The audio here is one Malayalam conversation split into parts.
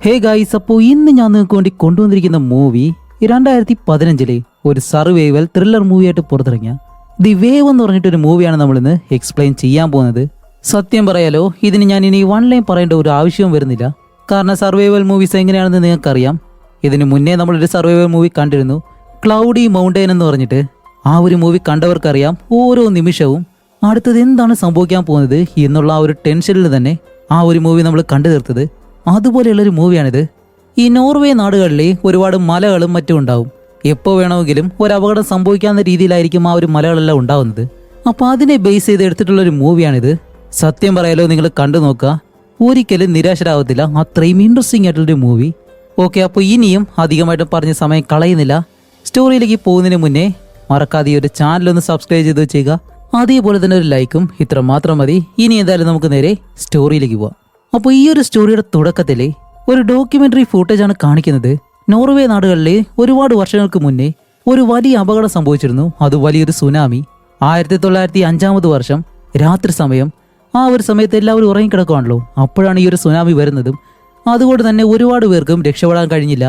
ഹേ ഗൈസ്, അപ്പോൾ ഇന്ന് ഞാൻ നിങ്ങൾക്ക് വേണ്ടി കൊണ്ടുവന്നിരിക്കുന്ന മൂവി 2015 ഒരു സർവൈവൽ ത്രില്ലർ മൂവിയായിട്ട് പുറത്തിറങ്ങിയ ദി വേവ് എന്ന് പറഞ്ഞിട്ടൊരു മൂവിയാണ് നമ്മളിന്ന് എക്സ്പ്ലെയിൻ ചെയ്യാൻ പോകുന്നത്. സത്യം പറയാലോ, ഇതിന് ഞാൻ ഇനി വൺ ലൈൻ പറയേണ്ട ഒരു ആവശ്യവും വരുന്നില്ല. കാരണം സർവൈവൽ മൂവീസ് എങ്ങനെയാണെന്ന് നിങ്ങൾക്കറിയാം. ഇതിന് മുന്നേ നമ്മളൊരു സർവൈവൽ മൂവി കണ്ടിരുന്നു, ക്ലൗഡി മൗണ്ടൈൻ എന്ന് പറഞ്ഞിട്ട്. ആ ഒരു മൂവി കണ്ടവർക്കറിയാം ഓരോ നിമിഷവും അടുത്തത് എന്താണ് സംഭവിക്കാൻ പോകുന്നത് എന്നുള്ള ആ ഒരു ടെൻഷനിൽ തന്നെ ആ ഒരു മൂവി നമ്മൾ കണ്ടു തീർത്തത്. അതുപോലെയുള്ളൊരു മൂവിയാണിത്. ഈ നോർവേ നാടുകളിലെ ഒരുപാട് മലകളും മറ്റും ഉണ്ടാവും. എപ്പോൾ വേണമെങ്കിലും ഒരു അപകടം സംഭവിക്കാവുന്ന രീതിയിലായിരിക്കും ആ ഒരു മലകളെല്ലാം ഉണ്ടാവുന്നത്. അപ്പോൾ അതിനെ ബേസ് ചെയ്ത് എടുത്തിട്ടുള്ളൊരു മൂവിയാണിത്. സത്യം പറയാലോ, നിങ്ങൾ കണ്ടു നോക്കുക, ഒരിക്കലും നിരാശരാകത്തില്ല. അത്രയും ഇൻട്രസ്റ്റിംഗ് ആയിട്ടുള്ളൊരു മൂവി. ഓക്കെ, അപ്പോൾ ഇനിയും അധികമായിട്ട് പറഞ്ഞ സമയം കളയുന്നില്ല. സ്റ്റോറിയിലേക്ക് പോകുന്നതിന് മുന്നേ മറക്കാതെ ഈ ഒരു ചാനലൊന്ന് സബ്സ്ക്രൈബ് ചെയ്ത് വെച്ചേക്കുക. അതേപോലെ തന്നെ ഒരു ലൈക്കും ഇത്ര മാത്രം മതി. ഇനി എന്തായാലും നമുക്ക് നേരെ സ്റ്റോറിയിലേക്ക് പോവാം. അപ്പോൾ ഈ ഒരു സ്റ്റോറിയുടെ തുടക്കത്തിലെ ഒരു ഡോക്യുമെന്ററി ഫൂട്ടേജാണ് കാണിക്കുന്നത്. നോർവേ നാടുകളിലെ ഒരുപാട് വർഷങ്ങൾക്ക് മുന്നേ ഒരു വലിയ അപകടം സംഭവിച്ചിരുന്നു. അത് വലിയൊരു സുനാമി. 1905 വർഷം രാത്രി സമയം. ആ ഒരു സമയത്ത് എല്ലാവരും ഉറങ്ങിക്കിടക്കുവാണല്ലോ. അപ്പോഴാണ് ഈ ഒരു സുനാമി വരുന്നതും. അതുകൊണ്ട് തന്നെ ഒരുപാട് പേർക്കും രക്ഷപ്പെടാൻ കഴിഞ്ഞില്ല.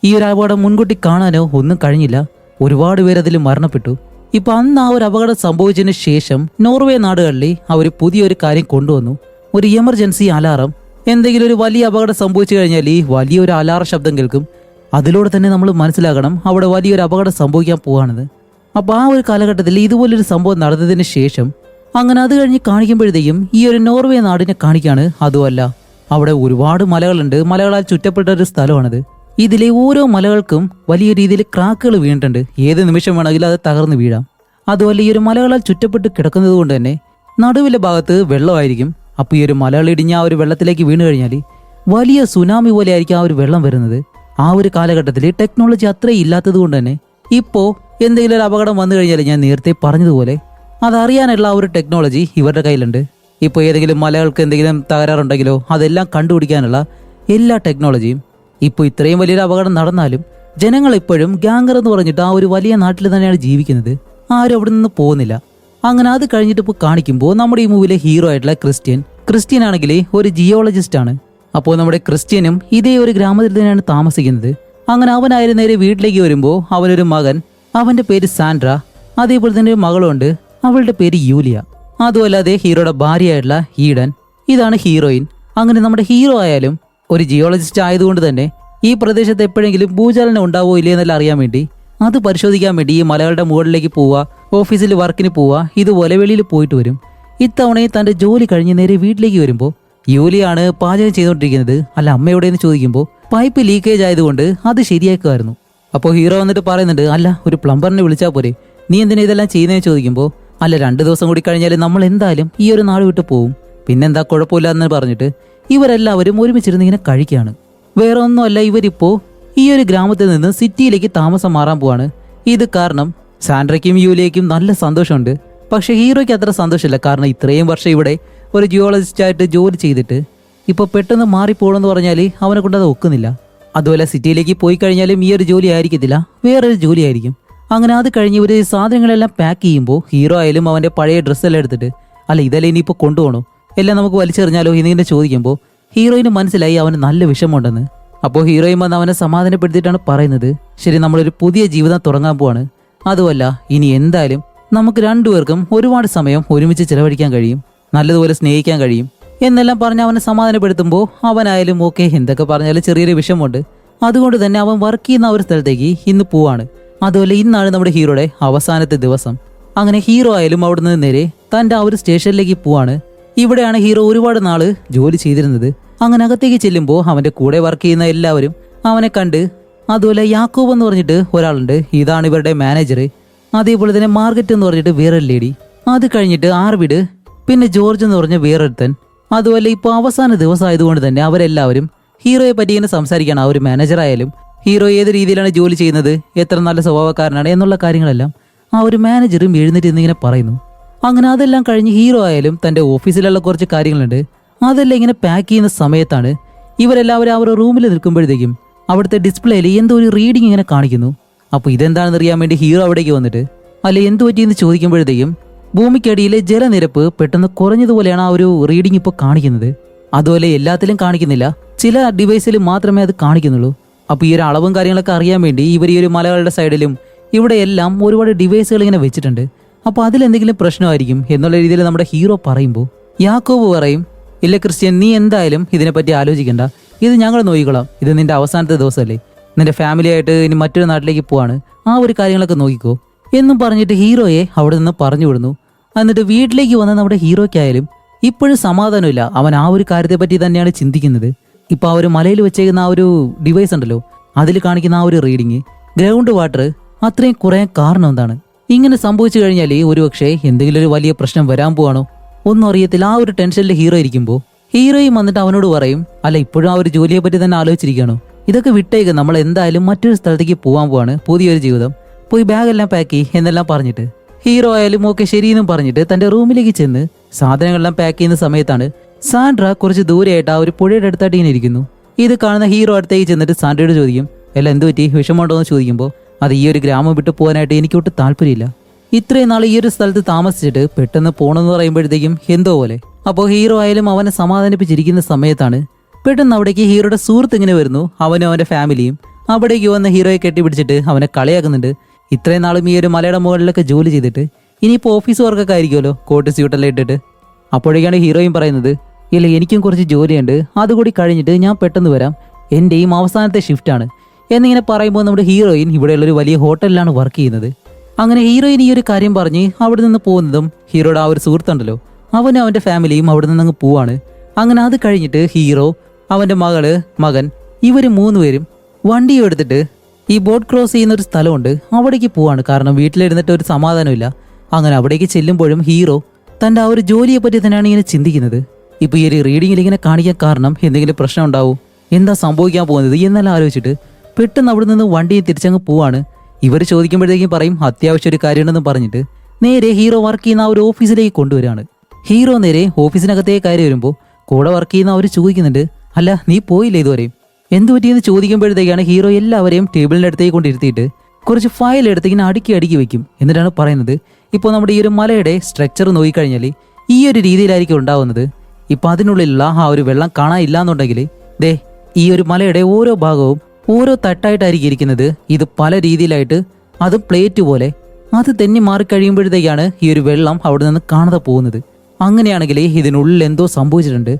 ഈ ഒരു അപകടം മുൻകൂട്ടി കാണാനോ ഒന്നും കഴിഞ്ഞില്ല. ഒരുപാട് പേർ അതിൽ മരണപ്പെട്ടു. ഇപ്പൊ അന്ന് ആ ഒരു അപകടം സംഭവിച്ചതിന് ശേഷം നോർവേ നാടുകളിൽ അവർ പുതിയൊരു കാര്യം കൊണ്ടുവന്നു, ഒരു എമർജൻസി അലാറം. എന്തെങ്കിലും ഒരു വലിയ അപകടം സംഭവിച്ചു കഴിഞ്ഞാൽ ഈ വലിയൊരു അലാറം ശബ്ദം കേൾക്കും. അതിലൂടെ തന്നെ നമ്മൾ മനസ്സിലാക്കണം അവിടെ വലിയൊരു അപകടം സംഭവിക്കാൻ പോവാണെന്ന്. അപ്പോൾ ആ ഒരു കാലഘട്ടത്തിൽ ഇതുപോലൊരു സംഭവം നടന്നതിന് ശേഷം അങ്ങനെ അത് കഴിഞ്ഞ് കാണിക്കുമ്പോഴത്തേക്കും ഈ ഒരു നോർവേ നാടിനെ കാണിക്കാണ്. അതുമല്ല, അവിടെ ഒരുപാട് മലകളുണ്ട്. മലകളാൽ ചുറ്റപ്പെട്ട ഒരു സ്ഥലമാണിത്. ഇതിലെ ഓരോ മലകൾക്കും വലിയ രീതിയിൽ ക്രാക്കുകൾ വീണിട്ടുണ്ട്. ഏത് നിമിഷം വേണമെങ്കിലും അത് തകർന്ന് വീഴാം. അതുപോലെ ഈ ഒരു മലകളാൽ ചുറ്റപ്പെട്ട് കിടക്കുന്നത് കൊണ്ട് തന്നെ നടുവിലെ ഭാഗത്ത് വെള്ളമായിരിക്കും. അപ്പോൾ ഈ ഒരു മലകൾ ഇടിഞ്ഞ് ആ ഒരു വെള്ളത്തിലേക്ക് വീണ് കഴിഞ്ഞാൽ വലിയ സുനാമി പോലെ ആയിരിക്കും ആ ഒരു വെള്ളം വരുന്നത്. ആ ഒരു കാലഘട്ടത്തിൽ ടെക്നോളജി അത്രയും ഇല്ലാത്തത് കൊണ്ട് തന്നെ ഇപ്പോൾ എന്തെങ്കിലും ഒരു അപകടം വന്നു കഴിഞ്ഞാൽ ഞാൻ നേരത്തെ പറഞ്ഞതുപോലെ അതറിയാനുള്ള ആ ഒരു ടെക്നോളജി ഇവരുടെ കയ്യിലുണ്ട്. ഇപ്പോൾ ഏതെങ്കിലും മലകൾക്ക് എന്തെങ്കിലും തകരാറുണ്ടെങ്കിലോ അതെല്ലാം കണ്ടുപിടിക്കാനുള്ള എല്ലാ ടെക്നോളജിയും. ഇപ്പോൾ ഇത്രയും വലിയൊരു അപകടം നടന്നാലും ജനങ്ങൾ ഇപ്പോഴും ഗാംഗർ എന്ന് പറഞ്ഞിട്ട് ആ ഒരു വലിയ നാട്ടിൽ തന്നെയാണ് ജീവിക്കുന്നത്. ആരും അവിടെ നിന്ന് പോകുന്നില്ല. അങ്ങനെ അത് കഴിഞ്ഞിട്ട് ഇപ്പോൾ കാണിക്കുമ്പോൾ നമ്മുടെ ഈ മൂവിയിലെ ഹീറോ ആയിട്ടുള്ള ക്രിസ്ത്യൻ ആണെങ്കിൽ ഒരു ജിയോളജിസ്റ്റ് ആണ്. അപ്പോൾ നമ്മുടെ ക്രിസ്ത്യനും ഇതേ ഒരു ഗ്രാമത്തിൽ തന്നെയാണ് താമസിക്കുന്നത്. അങ്ങനെ അവനായാലും നേരെ വീട്ടിലേക്ക് വരുമ്പോൾ അവനൊരു മകൻ, അവന്റെ പേര് സാൻഡ്ര. അതേപോലെ തന്നെ ഒരു മകളുണ്ട്, അവളുടെ പേര് യൂലിയ. അതുമല്ലാതെ ഹീറോയുടെ ഭാര്യയായിട്ടുള്ള ഈഡൻ. ഇതാണ് ഹീറോയിൻ. അങ്ങനെ നമ്മുടെ ഹീറോ ആയാലും ഒരു ജിയോളജിസ്റ്റ് ആയതുകൊണ്ട് തന്നെ ഈ പ്രദേശത്ത് എപ്പോഴെങ്കിലും ഭൂചലനം ഉണ്ടാവോ ഇല്ലേ എന്നെല്ലാം അറിയാൻ വേണ്ടി, അത് പരിശോധിക്കാൻ വേണ്ടി ഈ മലകളുടെ മുകളിലേക്ക് പോവുക, ഓഫീസിൽ വർക്കിന് പോവുക, ഇതുപോലെ വെളിയിൽ പോയിട്ട് വരും. ഇത്തവണയും തൻ്റെ ജോലി കഴിഞ്ഞ് നേരെ വീട്ടിലേക്ക് വരുമ്പോൾ യൂലിയാണ് പാചകം ചെയ്തുകൊണ്ടിരിക്കുന്നത്. അല്ല, അമ്മയോടെന്ന് ചോദിക്കുമ്പോൾ പൈപ്പ് ലീക്കേജ് ആയതുകൊണ്ട് അത് ശരിയാക്കുമായിരുന്നു. അപ്പോൾ ഹീറോ വന്നിട്ട് പറയുന്നുണ്ട്, അല്ല ഒരു പ്ലംബറിനെ വിളിച്ചാൽ പോരെ, നീ എന്തിനാ ഇതെല്ലാം ചെയ്യുന്നതെന്ന് ചോദിക്കുമ്പോൾ, അല്ല 2 ദിവസം കൂടി കഴിഞ്ഞാൽ നമ്മൾ എന്തായാലും ഈ ഒരു നാട് വിട്ട് പോവും, പിന്നെന്താ കുഴപ്പമില്ല എന്ന് പറഞ്ഞിട്ട് ഇവരെല്ലാവരും ഒരുമിച്ചിരുന്ന് ഇങ്ങനെ കഴിക്കുകയാണ്. വേറെ ഒന്നുമല്ല, ഇവരിപ്പോൾ ഈ ഒരു ഗ്രാമത്തിൽ നിന്ന് സിറ്റിയിലേക്ക് താമസം മാറാൻ പോവാണ്. ഇത് കാരണം സാൻഡ്രയ്ക്കും യൂലിയയ്ക്കും നല്ല സന്തോഷമുണ്ട്. പക്ഷെ ഹീറോയ്ക്ക് അത്ര സന്തോഷമില്ല. കാരണം ഇത്രയും വർഷം ഇവിടെ ഒരു ജിയോളജിസ്റ്റായിട്ട് ജോലി ചെയ്തിട്ട് ഇപ്പോൾ പെട്ടെന്ന് മാറിപ്പോകണമെന്ന് പറഞ്ഞാൽ അവനെ കൊണ്ട് അത് ഒക്കുന്നില്ല. അതുപോലെ സിറ്റിയിലേക്ക് പോയി കഴിഞ്ഞാലും ഈ ഒരു ജോലി ആയിരിക്കത്തില്ല, വേറൊരു ജോലി ആയിരിക്കും. അങ്ങനെ അത് കഴിഞ്ഞ് ഇവർ സാധനങ്ങളെല്ലാം പാക്ക് ചെയ്യുമ്പോൾ ഹീറോ ആയാലും അവൻ്റെ പഴയ ഡ്രസ്സെല്ലാം എടുത്തിട്ട്, അല്ല ഇതെല്ലാം ഇനിയിപ്പോൾ കൊണ്ടുപോകണോ, എല്ലാം നമുക്ക് വലിച്ചെറിഞ്ഞാലോ എന്നിങ്ങനെ ചോദിക്കുമ്പോൾ ഹീറോയിന് മനസ്സിലായി അവന് നല്ല വിഷമമുണ്ടെന്ന്. അപ്പോൾ ഹീറോയിൻ വന്ന് അവനെ സമാധാനപ്പെടുത്തിയിട്ടാണ് പറയുന്നത്, ശരി നമ്മളൊരു പുതിയ ജീവിതം തുടങ്ങാൻ പോവാണ്. അതുമല്ല, ഇനി എന്തായാലും നമുക്ക് രണ്ടുപേർക്കും ഒരുപാട് സമയം ഒരുമിച്ച് ചിലവഴിക്കാൻ കഴിയും, നല്ലതുപോലെ സ്നേഹിക്കാൻ കഴിയും എന്നെല്ലാം പറഞ്ഞ് അവനെ സമാധാനപ്പെടുത്തുമ്പോൾ അവനായാലും ഓക്കെ, എന്തൊക്കെ പറഞ്ഞാലും ചെറിയൊരു വിഷമമുണ്ട്. അതുകൊണ്ട് തന്നെ അവൻ വർക്ക് ചെയ്യുന്ന ഒരു സ്ഥലത്തേക്ക് ഇന്ന് പോവാണ്. അതുപോലെ ഇന്നാണ് നമ്മുടെ ഹീറോയുടെ അവസാനത്തെ ദിവസം. അങ്ങനെ ഹീറോ ആയാലും അവിടെ നിന്ന് നേരെ തൻ്റെ ആ ഒരു സ്റ്റേഷനിലേക്ക് പോവാണ്. ഇവിടെയാണ് ഹീറോ ഒരുപാട് നാള് ജോലി ചെയ്തിരുന്നത്. അങ്ങനെ അകത്തേക്ക് ചെല്ലുമ്പോൾ അവൻ്റെ കൂടെ വർക്ക് ചെയ്യുന്ന എല്ലാവരും അവനെ കണ്ട്, അതുപോലെ യാക്കോബ് എന്ന് പറഞ്ഞിട്ട് ഒരാളുണ്ട്, ഇതാണ് ഇവരുടെ മാനേജർ. അതേപോലെ തന്നെ മാർഗറ്റ് എന്ന് പറഞ്ഞിട്ട് വേറൊരു ലേഡി. അത് കഴിഞ്ഞിട്ട് ആർവിഡ്, പിന്നെ ജോർജ് എന്ന് പറഞ്ഞ വേറൊരുത്തൻ. അതുപോലെ ഇപ്പോൾ അവസാന ദിവസം ആയതുകൊണ്ട് തന്നെ അവരെല്ലാവരും ഹീറോയെ പറ്റി ഇങ്ങനെ സംസാരിക്കുകയാണ്. ആ ഒരു മാനേജറായാലും ഹീറോ ഏത് രീതിയിലാണ് ജോലി ചെയ്യുന്നത്, എത്ര നല്ല സ്വഭാവക്കാരനാണ് എന്നുള്ള കാര്യങ്ങളെല്ലാം ആ ഒരു മാനേജറും എഴുന്നേറ്റ് ഇങ്ങനെ പറയുന്നു. അങ്ങനെ അതെല്ലാം കഴിഞ്ഞ് ഹീറോ ആയാലും തൻ്റെ ഓഫീസിലുള്ള കുറച്ച് കാര്യങ്ങളുണ്ട്, അതെല്ലാം ഇങ്ങനെ പാക്ക് ചെയ്യുന്ന സമയത്താണ് ഇവരെല്ലാവരും അവരുടെ റൂമിൽ നിൽക്കുമ്പോഴത്തേക്കും അവിടുത്തെ ഡിസ്പ്ലേയിൽ എന്തോ ഒരു റീഡിങ് ഇങ്ങനെ കാണിക്കുന്നു. അപ്പോൾ ഇതെന്താണെന്ന് അറിയാൻ വേണ്ടി ഹീറോ അവിടേക്ക് വന്നിട്ട്, അല്ല എന്തു പറ്റിയെന്ന് ചോദിക്കുമ്പോഴത്തേക്കും ഭൂമിക്കടിയിലെ ജലനിരപ്പ് പെട്ടെന്ന് കുറഞ്ഞതുപോലെയാണ് ആ ഒരു റീഡിങ് ഇപ്പോൾ കാണിക്കുന്നത്. അതുപോലെ എല്ലാത്തിലും കാണിക്കുന്നില്ല, ചില ഡിവൈസിൽ മാത്രമേ അത് കാണിക്കുന്നുള്ളൂ. അപ്പോൾ ഈ ഒരു അളവും കാര്യങ്ങളൊക്കെ അറിയാൻ വേണ്ടി ഇവർ ഈ ഒരു മലകളുടെ സൈഡിലും ഇവിടെയെല്ലാം ഒരുപാട് ഡിവൈസുകൾ ഇങ്ങനെ വെച്ചിട്ടുണ്ട്. അപ്പോൾ അതിലെന്തെങ്കിലും പ്രശ്നമായിരിക്കും എന്നുള്ള രീതിയിൽ നമ്മുടെ ഹീറോ പറയുമ്പോൾ യാക്കോബ് പറയും, ഇല്ല ക്രിസ്ത്യൻ, നീ എന്തായാലും ഇതിനെപ്പറ്റി ആലോചിക്കണ്ട, ഇത് ഞങ്ങൾ നോക്കിക്കോളാം. ഇത് നിന്റെ അവസാനത്തെ ദിവസമല്ലേ, നിന്റെ ഫാമിലിയായിട്ട് ഇനി മറ്റൊരു നാട്ടിലേക്ക് പോവാണ്, ആ ഒരു കാര്യങ്ങളൊക്കെ നോക്കിക്കോ എന്നും പറഞ്ഞിട്ട് ഹീറോയെ അവിടെ നിന്ന് പറഞ്ഞു വിടുന്നു. എന്നിട്ട് വീട്ടിലേക്ക് വന്ന നമ്മുടെ ഹീറോയ്ക്കായാലും ഇപ്പോഴും സമാധാനമില്ല. അവൻ ആ ഒരു കാര്യത്തെ പറ്റി തന്നെയാണ് ചിന്തിക്കുന്നത്. ഇപ്പൊ ആ ഒരു മലയിൽ വെച്ചേക്കുന്ന ആ ഒരു ഡിവൈസ് ഉണ്ടല്ലോ, അതിൽ കാണിക്കുന്ന ആ ഒരു റീഡിങ് ഗ്രൗണ്ട് വാട്ടർ അത്രയും കുറയാൻ കാരണം എന്താണ്? ഇങ്ങനെ സംഭവിച്ചു കഴിഞ്ഞാൽ ഒരുപക്ഷെ എന്തെങ്കിലും ഒരു വലിയ പ്രശ്നം വരാൻ പോവാണോ ഒന്നും അറിയത്തില്ല. ആ ഒരു ടെൻഷനിൽ ഹീറോ ഇരിക്കുമ്പോൾ ഹീറോയും വന്നിട്ട് അവനോട് പറയും, അല്ല ഇപ്പോഴും ആ ഒരു ജോലിയെ പറ്റി തന്നെ ആലോചിച്ചിരിക്കുകയാണോ? ഇതൊക്കെ വിട്ടേക്ക്, നമ്മൾ എന്തായാലും മറ്റൊരു സ്ഥലത്തേക്ക് പോകാൻ പോവാണ്, പുതിയൊരു ജീവിതം, പോയി ബാഗെല്ലാം പാക്ക് ചെയ്യ് എന്നെല്ലാം പറഞ്ഞിട്ട് ഹീറോ ആയാലും ഓക്കെ ശരിയെന്നും പറഞ്ഞിട്ട് തന്റെ റൂമിലേക്ക് ചെന്ന് സാധനങ്ങളെല്ലാം പാക്ക് ചെയ്യുന്ന സമയത്താണ് സാൻഡ്ര കുറച്ച് ദൂരെയായിട്ട് ആ ഒരു പുഴയുടെ അടുത്തായിട്ട് ഇങ്ങനെ ഇരിക്കുന്നു. ഇത് കാണുന്ന ഹീറോ അടുത്തേക്ക് ചെന്നിട്ട് സാൻഡ്രയോട് ചോദിക്കും, എല്ലാം എന്ത് പറ്റി, വിഷമമുണ്ടോ എന്ന് ചോദിക്കുമ്പോൾ അത് ഈ ഒരു ഗ്രാമം വിട്ട് പോകാനായിട്ട് എനിക്കൊട്ട് താല്പര്യമില്ല. ഇത്രയും നാൾ ഈ ഒരു സ്ഥലത്ത് താമസിച്ചിട്ട് പെട്ടെന്ന് പോകണമെന്ന് പറയുമ്പോഴത്തേക്കും എന്തോ പോലെ. അപ്പോൾ ഹീറോ ആയാലും അവനെ സമാധാനിപ്പിച്ചിരിക്കുന്ന സമയത്താണ് പെട്ടെന്ന് അവിടേക്ക് ഹീറോയുടെ സുഹൃത്ത് ഇങ്ങനെ വരുന്നു. അവനും അവന്റെ ഫാമിലിയും അവിടേക്ക് വന്ന് ഹീറോയെ കെട്ടിപ്പിടിച്ചിട്ട് അവനെ കളിയാക്കുന്നുണ്ട്. ഇത്രയും നാളും ഈ ഒരു മലയുടെ മുകളിലൊക്കെ ജോലി ചെയ്തിട്ട് ഇനിയിപ്പോൾ ഓഫീസ് വർക്കൊക്കെ ആയിരിക്കുമല്ലോ കോട്ട് സ്യൂട്ടെല്ലാം ഇട്ടിട്ട്. അപ്പോഴേക്കാണ് ഹീറോയും പറയുന്നത്, ഇല്ല എനിക്കും കുറച്ച് ജോലിയുണ്ട്, അതുകൂടി കഴിഞ്ഞിട്ട് ഞാൻ പെട്ടെന്ന് വരാം, എൻ്റെയും അവസാനത്തെ ഷിഫ്റ്റാണ് എന്നിങ്ങനെ പറയുമ്പോൾ നമ്മുടെ ഹീറോയിൻ ഇവിടെയുള്ളൊരു വലിയ ഹോട്ടലിലാണ് വർക്ക് ചെയ്യുന്നത്. അങ്ങനെ ഹീറോയിൻ ഈ ഒരു കാര്യം പറഞ്ഞ് അവിടെ നിന്ന് പോകുന്നതും ഹീറോയുടെ ആ ഒരു സുഹൃത്തുണ്ടല്ലോ അവനും അവൻ്റെ ഫാമിലിയും അവിടെ നിന്ന് അങ്ങ് പോവാണ്. അങ്ങനെ അത് കഴിഞ്ഞിട്ട് ഹീറോ, അവൻ്റെ മകൻ ഇവർ മൂന്നുപേരും വണ്ടിയും എടുത്തിട്ട് ഈ ബോട്ട് ക്രോസ് ചെയ്യുന്ന ഒരു സ്ഥലമുണ്ട് അവിടേക്ക് പോവാണ്. കാരണം വീട്ടിലിരുന്നിട്ട് ഒരു സമാധാനമില്ല. അങ്ങനെ അവിടേക്ക് ചെല്ലുമ്പോഴും ഹീറോ തൻ്റെ ആ ഒരു ജോലിയെ പറ്റി തന്നെയാണ് ഇങ്ങനെ ചിന്തിക്കുന്നത്. ഇപ്പോൾ ഈ ഒരു റീഡിങ്ങിൽ ഇങ്ങനെ കാണിക്കാൻ കാരണം എന്തെങ്കിലും പ്രശ്നം ഉണ്ടാവും, എന്താ സംഭവിക്കാൻ പോകുന്നത് എന്നെല്ലാം ആലോചിച്ചിട്ട് പെട്ടെന്ന് അവിടെ നിന്ന് വണ്ടിയെ തിരിച്ചങ്ങ് പോവാണ്. ഇവർ ചോദിക്കുമ്പോഴത്തേക്കും പറയും അത്യാവശ്യം ഒരു കാര്യമുണ്ടെന്ന് പറഞ്ഞിട്ട് നേരെ ഹീറോ വർക്ക് ചെയ്യുന്ന ആ ഒരു ഓഫീസിലേക്ക് കൊണ്ടുവരികയാണ്. ഹീറോ നേരെ ഓഫീസിനകത്തേക്ക് കയറി വരുമ്പോൾ കൂടെ വർക്ക് ചെയ്യുന്ന അവർ ചോദിക്കുന്നുണ്ട്, അല്ല നീ പോയില്ലേ ഇതുവരെയും, എന്തു പറ്റിയെന്ന് ചോദിക്കുമ്പോഴത്തേക്കാണ് ഹീറോ എല്ലാവരെയും ടേബിളിൻ്റെ അടുത്തേക്ക് കൊണ്ടിരുത്തിയിട്ട് കുറച്ച് ഫയൽ എടുത്ത് ഇങ്ങനെ അടുക്കി വെക്കും. എന്നിട്ടാണ് പറയുന്നത്, ഇപ്പോൾ നമ്മുടെ ഈ ഒരു മലയുടെ സ്ട്രക്ചർ നോക്കിക്കഴിഞ്ഞാൽ ഈ ഒരു രീതിയിലായിരിക്കും ഉണ്ടാവുന്നത്. ഇപ്പം അതിനുള്ളിലുള്ള ആ ഒരു വെള്ളം കാണാനില്ല എന്നുണ്ടെങ്കിൽ ദേ ഈ ഒരു മലയുടെ ഓരോ ഭാഗവും ഓരോ തട്ടായിട്ടായിരിക്കും ഇരിക്കുന്നത്. ഇത് പല രീതിയിലായിട്ട് അത് പ്ലേറ്റ് പോലെ അത് തെന്നി മാറിക്കഴിയുമ്പോഴത്തേക്കാണ് ഈ ഒരു വെള്ളം അവിടെ നിന്ന് കാണാതെ പോകുന്നത്. അങ്ങനെയാണെങ്കിൽ ഇതിനുള്ളിൽ എന്തോ സംഭവിച്ചിട്ടുണ്ട്.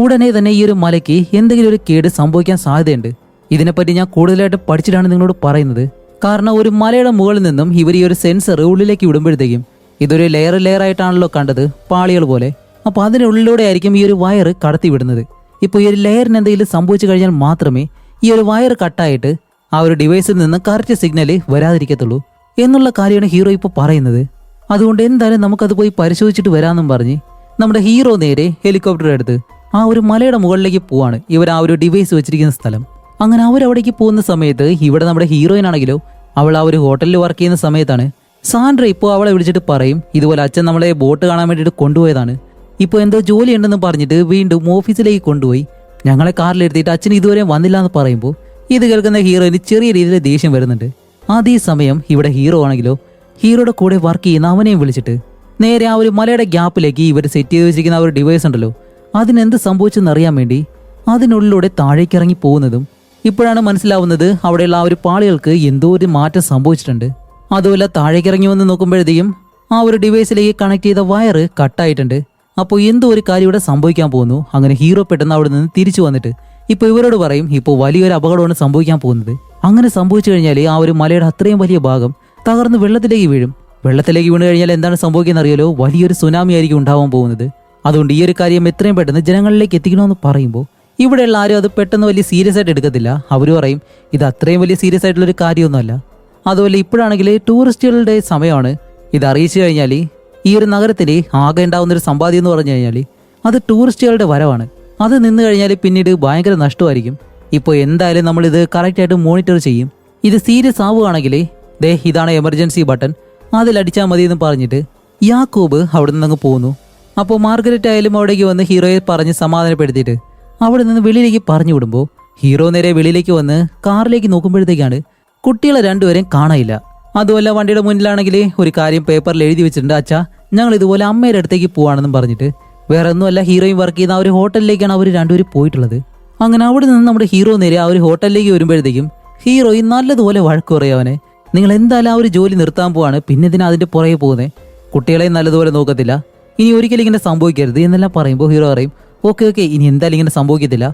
ഉടനെ തന്നെ ഈ ഒരു മലയ്ക്ക് എന്തെങ്കിലും ഒരു കേട് സംഭവിക്കാൻ സാധ്യതയുണ്ട്. ഇതിനെപ്പറ്റി ഞാൻ കൂടുതലായിട്ട് പഠിച്ചിട്ടാണ് നിങ്ങളോട് പറയുന്നത്. കാരണം ഒരു മലയുടെ മുകളിൽ നിന്നും ഇവർ ഈ ഒരു സെൻസർ ഉള്ളിലേക്ക് വിടുമ്പോഴത്തേക്കും ഇതൊരു ലെയർ ആയിട്ടാണല്ലോ കണ്ടത്, പാളികൾ പോലെ. അപ്പോൾ അതിനുള്ളിലൂടെ ആയിരിക്കും ഈ ഒരു വയർ കടത്തി വിടുന്നത്. ഇപ്പോൾ ഈ ഒരു ലെയറിന് എന്തെങ്കിലും സംഭവിച്ചു കഴിഞ്ഞാൽ മാത്രമേ ഈ ഒരു വയർ കട്ടായിട്ട് ആ ഒരു ഡിവൈസിൽ നിന്ന് കറക്റ്റ് സിഗ്നല് വരാതിരിക്കത്തുള്ളൂ എന്നുള്ള കാര്യമാണ് ഹീറോ ഇപ്പോൾ പറയുന്നത്. അതുകൊണ്ട് എന്തായാലും നമുക്കത് പോയി പരിശോധിച്ചിട്ട് വരാമെന്നും പറഞ്ഞ് നമ്മുടെ ഹീറോ നേരെ ഹെലികോപ്റ്റർ എടുത്ത് ആ ഒരു മലയുടെ മുകളിലേക്ക് പോവാണ്. ഇവർ ആ ഒരു ഡിവൈസ് വെച്ചിരിക്കുന്ന സ്ഥലം. അങ്ങനെ അവരവിടേക്ക് പോകുന്ന സമയത്ത് ഇവിടെ നമ്മുടെ ഹീറോയിൻ ആണെങ്കിലോ അവൾ ആ ഒരു ഹോട്ടലിൽ വർക്ക് ചെയ്യുന്ന സമയത്താണ് സാൻഡ്ര ഇപ്പോൾ അവളെ വിളിച്ചിട്ട് പറയും, ഇതുപോലെ അച്ഛൻ നമ്മളെ ബോട്ട് കാണാൻ വേണ്ടിയിട്ട് കൊണ്ടുപോയതാണ്, ഇപ്പോൾ എന്തോ ജോലി ഉണ്ടെന്ന് പറഞ്ഞിട്ട് വീണ്ടും ഓഫീസിലേക്ക് കൊണ്ടുപോയി ഞങ്ങളെ കാറിലെടുത്തിട്ട് അച്ഛൻ ഇതുവരെ വന്നില്ല എന്ന് പറയുമ്പോൾ ഇത് കേൾക്കുന്ന ഹീറോയിന് ചെറിയ രീതിയിൽ ദേഷ്യം വരുന്നുണ്ട്. അതേ സമയം ഇവിടെ ഹീറോ ആണെങ്കിലോ ഹീറോയുടെ കൂടെ വർക്ക് ചെയ്യുന്ന അവനെയും വിളിച്ചിട്ട് നേരെ ആ ഒരു മലയുടെ ഗ്യാപ്പിലേക്ക് ഇവർ സെറ്റ് ചെയ്ത് വെച്ചിരിക്കുന്ന ആ ഒരു ഡിവൈസ് ഉണ്ടല്ലോ അതിനെന്ത് സംഭവിച്ചെന്ന് അറിയാൻ വേണ്ടി അതിനുള്ളിലൂടെ താഴേക്ക് ഇറങ്ങി പോകുന്നതും ഇപ്പോഴാണ് മനസ്സിലാവുന്നത് അവിടെയുള്ള ആ ഒരു പാളികൾക്ക് എന്തോ ഒരു മാറ്റം സംഭവിച്ചിട്ടുണ്ട്. അതുമല്ല താഴേക്ക് ഇറങ്ങി വന്ന് നോക്കുമ്പോഴത്തേക്കും ആ ഒരു ഡിവൈസിലേക്ക് കണക്ട് ചെയ്ത വയർ കട്ടായിട്ടുണ്ട്. അപ്പോൾ എന്തോ ഒരു കാര്യം ഇവിടെ സംഭവിക്കാൻ പോകുന്നു. അങ്ങനെ ഹീറോ പെട്ടെന്ന് അവിടെ നിന്ന് തിരിച്ചു വന്നിട്ട് ഇപ്പോൾ ഇവരോട് പറയും, ഇപ്പോൾ വലിയൊരു അപകടമാണ് സംഭവിക്കാൻ പോകുന്നത്. അങ്ങനെ സംഭവിച്ചു കഴിഞ്ഞാൽ ആ ഒരു മലയുടെ അത്രയും വലിയ ഭാഗം തകർന്ന് വെള്ളത്തിലേക്ക് വീഴും. വെള്ളത്തിലേക്ക് വീണ് കഴിഞ്ഞാൽ എന്താണ് സംഭവിക്കുന്നത് അറിയാലോ, വലിയൊരു സുനാമി ആയിരിക്കും ഉണ്ടാവാൻ പോകുന്നത്. അതുകൊണ്ട് ഈ ഒരു കാര്യം എത്രയും പെട്ടെന്ന് ജനങ്ങളിലേക്ക് എത്തിക്കണമെന്ന് പറയുമ്പോൾ ഇവിടെയുള്ള ആരും അത് പെട്ടെന്ന് വലിയ സീരിയസ് ആയിട്ട് എടുക്കത്തില്ല. അവർ പറയും ഇത് അത്രയും വലിയ സീരിയസ് ആയിട്ടുള്ളൊരു കാര്യമൊന്നുമല്ല. അതുപോലെ ഇപ്പോഴാണെങ്കിൽ ടൂറിസ്റ്റുകളുടെ സമയമാണ്. ഇത് അറിയിച്ചു കഴിഞ്ഞാൽ ഈ ഒരു നഗരത്തിൽ ആകെ ഉണ്ടാവുന്നൊരു സമ്പാദ്യം എന്ന് പറഞ്ഞു കഴിഞ്ഞാൽ അത് ടൂറിസ്റ്റുകളുടെ വരവാണ്. അത് നിന്ന് കഴിഞ്ഞാൽ പിന്നീട് ഭയങ്കര നഷ്ടമായിരിക്കും. ഇപ്പോൾ എന്തായാലും നമ്മളിത് കറക്റ്റായിട്ട് മോണിറ്റർ ചെയ്യും. ഇത് സീരിയസ് ആവുകയാണെങ്കിൽ ഇതാണ് എമർജൻസി ബട്ടൺ, അതിലടിച്ചാൽ മതി എന്ന് പറഞ്ഞിട്ട് യാക്കോബ് അവിടെ നിന്ന് അങ്ങ് പോകുന്നു. അപ്പോൾ മാർഗരറ്റ് ആയാലും അവിടേക്ക് വന്ന് ഹീറോയെ പറഞ്ഞ് സമാധാനപ്പെടുത്തിയിട്ട് അവിടെ നിന്ന് വെളിയിലേക്ക് പറഞ്ഞു വിടുമ്പോൾ ഹീറോ നേരെ വെളിയിലേക്ക് വന്ന് കാറിലേക്ക് നോക്കുമ്പോഴത്തേക്കാണ് കുട്ടികളെ രണ്ടുപേരെയും കാണാനില്ല. അതുമല്ല വണ്ടിയുടെ മുന്നിലാണെങ്കിൽ ഒരു കാര്യം പേപ്പറിൽ എഴുതി വെച്ചിട്ടുണ്ട്, അച്ഛാ ഞങ്ങൾ ഇതുപോലെ അമ്മയുടെ അടുത്തേക്ക് പോവാണെന്നും പറഞ്ഞിട്ട്. വേറെ ഒന്നുമല്ല, ഹീറോയും വർക്ക് ചെയ്യുന്ന ആ ഒരു ഹോട്ടലിലേക്കാണ് അവർ രണ്ടുപേരും പോയിട്ടുള്ളത്. അങ്ങനെ അവിടെ നിന്ന് നമ്മുടെ ഹീറോ നേരെ ആ ഒരു ഹോട്ടലിലേക്ക് വരുമ്പോഴത്തേക്കും ഹീറോയിൻ നല്ലതുപോലെ വഴക്ക് പറയും അവനെ. നിങ്ങൾ എന്തായാലും ആ ഒരു ജോലി നിർത്താൻ പോവാണ്, പിന്നെ ഇതിനാ അതിന്റെ പുറകെ പോകുന്നത്, കുട്ടികളെ നല്ലതുപോലെ നോക്കത്തില്ല, ഇനി ഒരിക്കലും ഇങ്ങനെ സംഭവിക്കരുത് എന്നെല്ലാം പറയുമ്പോൾ ഹീറോ പറയും ഓക്കെ ഓക്കെ ഇനി എന്തായാലും ഇങ്ങനെ സംഭവിക്കത്തില്ല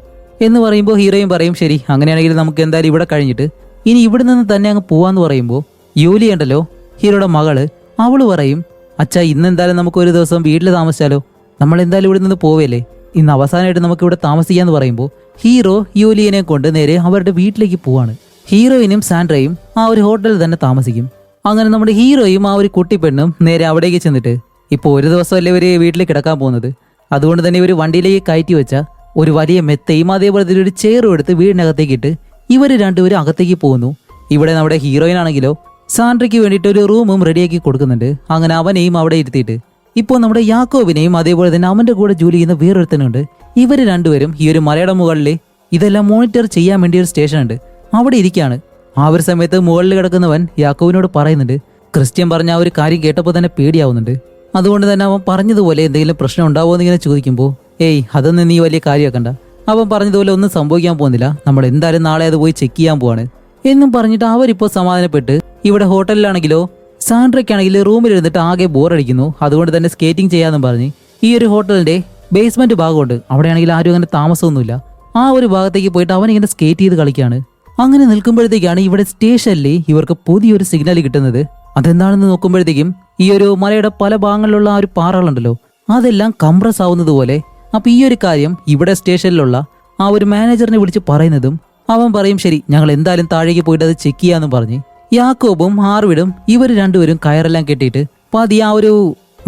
എന്ന് പറയുമ്പോൾ ഹീറോയും പറയും ശരി അങ്ങനെയാണെങ്കിൽ നമുക്ക് എന്തായാലും ഇവിടെ കഴിഞ്ഞിട്ട് ഇനി ഇവിടെ നിന്ന് തന്നെ അങ്ങ് പോവാന്ന് പറയുമ്പോൾ യൂലി ഉണ്ടല്ലോ ഹീറോയുടെ മകള്, അവള് പറയും അച്ഛാ ഇന്നെന്തായാലും നമുക്ക് ഒരു ദിവസം വീട്ടിൽ താമസിച്ചാലോ, നമ്മൾ എന്തായാലും ഇവിടെ നിന്ന് പോവല്ലേ, ഇന്ന് അവസാനമായിട്ട് നമുക്ക് ഇവിടെ താമസിക്കാന്ന് പറയുമ്പോൾ ഹീറോ യൂലിയനെ കൊണ്ട് നേരെ അവരുടെ വീട്ടിലേക്ക് പോവാണ്. ഹീറോയിനും സാൻഡ്രയും ആ ഒരു ഹോട്ടലിൽ തന്നെ താമസിക്കും. അങ്ങനെ നമ്മുടെ ഹീറോയും ആ ഒരു കുട്ടിപ്പെണ്ണും നേരെ അവിടേക്ക് ചെന്നിട്ട് ഇപ്പോൾ ഒരു ദിവസമല്ലേ ഇവര് വീട്ടിൽ കിടക്കാൻ പോകുന്നത്, അതുകൊണ്ട് തന്നെ ഇവർ വണ്ടിയിലേക്ക് കയറ്റി വെച്ച ഒരു വലിയ മെത്തയും അതേപോലെ തന്നെ ഒരു ചെയറും എടുത്ത് വീടിനകത്തേക്ക് ഇട്ട് ഇവർ രണ്ടുപേരും അകത്തേക്ക് പോകുന്നു. ഇവിടെ നമ്മുടെ ഹീറോയിൻ ആണെങ്കിലോ സാൻഡ്രയ്ക്ക് വേണ്ടിയിട്ട് ഒരു റൂമും റെഡിയാക്കി കൊടുക്കുന്നുണ്ട്. അങ്ങനെ അവനെയും അവിടെ ഇരുത്തിയിട്ട് ഇപ്പോൾ നമ്മുടെ യാക്കോബിനെയും അതേപോലെ തന്നെ അവന്റെ കൂടെ ജോലി ചെയ്യുന്ന വേറൊരുത്തനുണ്ട്. ഇവർ രണ്ടുപേരും ഈ ഒരു മലയുടെ മുകളിൽ ഇതെല്ലാം മോണിറ്റർ ചെയ്യാൻ വേണ്ടി ഒരു സ്റ്റേഷൻ ഉണ്ട്, അവിടെ ഇരിക്കുകയാണ്. ആ ഒരു സമയത്ത് മുകളിൽ കിടക്കുന്നവൻ യാക്കോബിനോട് പറയുന്നുണ്ട്, ക്രിസ്ത്യൻ പറഞ്ഞ ആ ഒരു കാര്യം കേട്ടപ്പോൾ തന്നെ പേടിയാവുന്നുണ്ട്, അതുകൊണ്ട് തന്നെ അവൻ പറഞ്ഞതുപോലെ എന്തെങ്കിലും പ്രശ്നം ഉണ്ടാവുമോ എന്ന് ഇങ്ങനെ ചോദിക്കുമ്പോൾ ഏയ് അതൊന്നും നീ വലിയ കാര്യമാക്കണ്ട, അവൻ പറഞ്ഞതുപോലെ ഒന്നും സംഭവിക്കാൻ പോകുന്നില്ല, നമ്മൾ എന്തായാലും നാളെ അത് പോയി ചെക്ക് ചെയ്യാൻ പോവാണ് എന്നും പറഞ്ഞിട്ട് അവരിപ്പോൾ സമാധാനപ്പെട്ട് ഇവിടെ ഹോട്ടലിലാണെങ്കിലോ സാൻഡ്രയ്ക്കാണെങ്കിൽ റൂമിലിരുന്നിട്ട് ആകെ ബോറടിക്കുന്നു. അതുകൊണ്ട് തന്നെ സ്കേറ്റിംഗ് ചെയ്യാമെന്നും പറഞ്ഞ് ഈ ഒരു ഹോട്ടലിന്റെ ബേസ്മെന്റ് ഭാഗമുണ്ട്, അവിടെയാണെങ്കിൽ ആരും അങ്ങനെ താമസമൊന്നുമില്ല, ആ ഒരു ഭാഗത്തേക്ക് പോയിട്ട് അവൻ ഇങ്ങനെ സ്കേറ്റ് ചെയ്ത് കളിക്കുകയാണ്. അങ്ങനെ നിൽക്കുമ്പോഴത്തേക്കാണ് ഇവിടെ സ്റ്റേഷനിൽ ഇവർക്ക് പുതിയൊരു സിഗ്നൽ കിട്ടുന്നത്. അതെന്താണെന്ന് നോക്കുമ്പോഴത്തേക്കും ഈ ഒരു മലയുടെ പല ഭാഗങ്ങളിലുള്ള ആ ഒരു പാറകളുണ്ടല്ലോ അതെല്ലാം കംപ്രസ് ആവുന്നത് പോലെ. അപ്പൊ ഈ ഒരു കാര്യം ഇവിടെ സ്റ്റേഷനിലുള്ള ആ ഒരു മാനേജറിനെ വിളിച്ച് പറയുന്നതും അവൻ പറയും ശരി ഞങ്ങൾ എന്തായാലും താഴേക്ക് പോയിട്ട് അത് ചെക്ക് ചെയ്യാന്ന് പറഞ്ഞ് യാക്കോബും ആർവിഡും ഇവർ രണ്ടുപേരും കയറെല്ലാം കെട്ടിയിട്ട് പതിയെ ആ ഒരു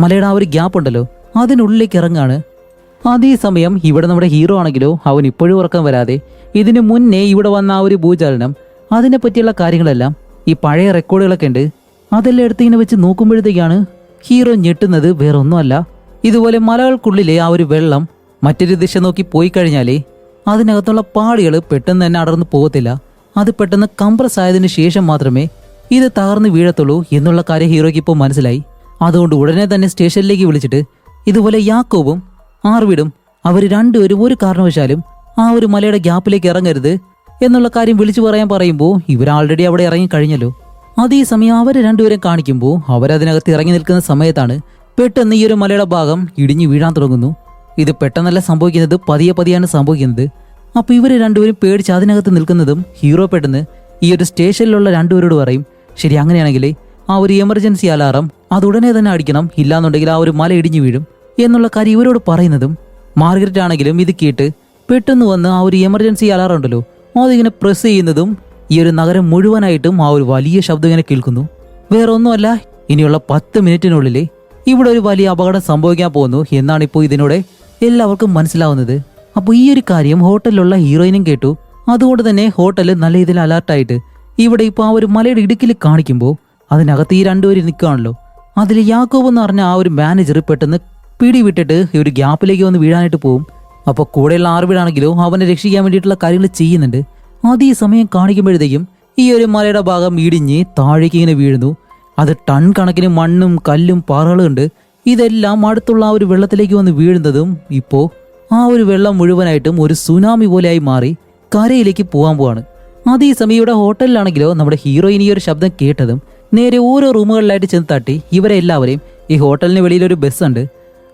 മലയുടെ ആ ഒരു ഗ്യാപ്പ് ഉണ്ടല്ലോ അതിനുള്ളിലേക്ക് ഇറങ്ങാണ്. അതേസമയം ഇവിടെ നമ്മുടെ ഹീറോ ആണെങ്കിലോ അവൻ ഇപ്പോഴും ഉറക്കം വരാതെ ഇതിനു മുന്നേ ഇവിടെ വന്ന ആ ഒരു ഭൂചലനം അതിനെ പറ്റിയുള്ള കാര്യങ്ങളെല്ലാം ഈ പഴയ റെക്കോർഡുകളൊക്കെ ഉണ്ട് അതെല്ലാം എടുത്ത് ഇങ്ങനെ വെച്ച് നോക്കുമ്പോഴത്തേക്കാണ് ഹീറോ ഞെട്ടുന്നത്. വേറെ ഒന്നുമല്ല, ഇതുപോലെ മലകൾക്കുള്ളിലെ ആ ഒരു വെള്ളം മറ്റൊരു ദിശ നോക്കി പോയി കഴിഞ്ഞാലേ അതിനകത്തുള്ള പാളികൾ പെട്ടെന്ന് തന്നെ അടർന്നു പോകത്തില്ല, അത് പെട്ടെന്ന് കംപ്രസ് ആയതിനു ശേഷം മാത്രമേ ഇത് തകർന്ന് വീഴത്തുള്ളൂ എന്നുള്ള കാര്യം ഹീറോയ്ക്ക് ഇപ്പോൾ മനസ്സിലായി. അതുകൊണ്ട് ഉടനെ തന്നെ സ്റ്റേഷനിലേക്ക് വിളിച്ചിട്ട് ഇതുപോലെ യാക്കോബും ആർവിഡും അവർ രണ്ടുപേരും ഒരു കാരണവശാലും ആ ഒരു മലയുടെ ഗ്യാപ്പിലേക്ക് ഇറങ്ങരുത് എന്നുള്ള കാര്യം വിളിച്ചു പറയാൻ പറയുമ്പോൾ ഇവർ ആൾറെഡി അവിടെ ഇറങ്ങി കഴിഞ്ഞല്ലോ. അതേസമയം അവരെ രണ്ടുപേരും കാണിക്കുമ്പോൾ അവരതിനകത്ത് ഇറങ്ങി നിൽക്കുന്ന സമയത്താണ് പെട്ടെന്ന് ഈ ഒരു മലയുടെ ഭാഗം ഇടിഞ്ഞു വീഴാൻ തുടങ്ങുന്നു. ഇത് പെട്ടെന്നല്ല സംഭവിക്കുന്നത്, പതിയെ പതിയാണ് സംഭവിക്കുന്നത്. അപ്പൊ ഇവര് രണ്ടുപേരും പേടിച്ച് അതിനകത്ത് നിൽക്കുന്നതും ഹീറോ പെട്ടെന്ന് ഈ ഒരു സ്റ്റേഷനിലുള്ള രണ്ടുപേരോട് പറയും ശരി അങ്ങനെയാണെങ്കിൽ ആ ഒരു എമർജൻസി അലാറം അത് ഉടനെ തന്നെ അടിക്കണം, ഇല്ലാന്നുണ്ടെങ്കിൽ ആ ഒരു മല ഇടിഞ്ഞു വീഴും എന്നുള്ള കാര്യം ഇവരോട് പറയുന്നതും മാർഗരറ്റ് ആണെങ്കിലും ഇത് കേട്ട് പെട്ടെന്ന് വന്ന് ആ ഒരു എമർജൻസി അലാറം ഉണ്ടല്ലോ അതിങ്ങനെ പ്രസ് ചെയ്യുന്നതും ഈ ഒരു നഗരം മുഴുവനായിട്ടും ആ ഒരു വലിയ ശബ്ദം ഇങ്ങനെ കേൾക്കുന്നു. വേറെ ഒന്നുമല്ല, ഇനിയുള്ള 10 മിനിറ്റിനുള്ളിൽ ഇവിടെ ഒരു വലിയ അപകടം സംഭവിക്കാൻ പോകുന്നു എന്നാണ് ഇപ്പോൾ ഇതിനോടെ എല്ലാവർക്കും മനസ്സിലാവുന്നത്. അപ്പോൾ ഈ ഒരു കാര്യം ഹോട്ടലിലുള്ള ഹീറോയിനും കേട്ടു. അതുകൊണ്ട് തന്നെ ഹോട്ടൽ നല്ല ഇതിൽ അലർട്ടായിട്ട് ഇവിടെ ഇപ്പോൾ ആ ഒരു മലയുടെ ഇടുക്കിൽ കാണിക്കുമ്പോൾ അതിനകത്ത് ഈ രണ്ടുപേരും നിൽക്കുകയാണല്ലോ. അതിൽ യാക്കോബ് എന്ന് പറഞ്ഞ ആ ഒരു മാനേജർ പെട്ടെന്ന് പിടിവിട്ടിട്ട് ഈ ഒരു ഗ്യാപ്പിലേക്ക് വന്ന് വീഴാനായിട്ട് പോകും. അപ്പോൾ കൂടെയുള്ള ആർവിഡാണെങ്കിലോ അവനെ രക്ഷിക്കാൻ വേണ്ടിയിട്ടുള്ള കാര്യങ്ങൾ ചെയ്യുന്നുണ്ട്. അതേ സമയം കാണിക്കുമ്പോഴത്തേക്കും ഈ ഒരു മലയുടെ ഭാഗം ഇടിഞ്ഞ് താഴേക്ക് ഇങ്ങനെ വീഴുന്നു. അത് ടൺ കണക്കിന് മണ്ണും കല്ലും പാറകളും ഉണ്ട്. ഇതെല്ലാം അടുത്തുള്ള ആ ഒരു വെള്ളത്തിലേക്ക് വന്ന് വീഴുന്നതും ഇപ്പോൾ ആ ഒരു വെള്ളം മുഴുവനായിട്ടും ഒരു സുനാമി പോലെയായി മാറി കരയിലേക്ക് പോകാൻ പോവാണ്. അതേസമയം ഇവിടെ ഹോട്ടലിലാണെങ്കിലോ നമ്മുടെ ഹീറോയിൻ ഈ ഒരു ശബ്ദം കേട്ടതും നേരെ ഓരോ റൂമുകളിലായിട്ട് ചെന്ന് തട്ടി ഇവരെ എല്ലാവരെയും ഈ ഹോട്ടലിന് വെളിയിലൊരു ബസ്സുണ്ട്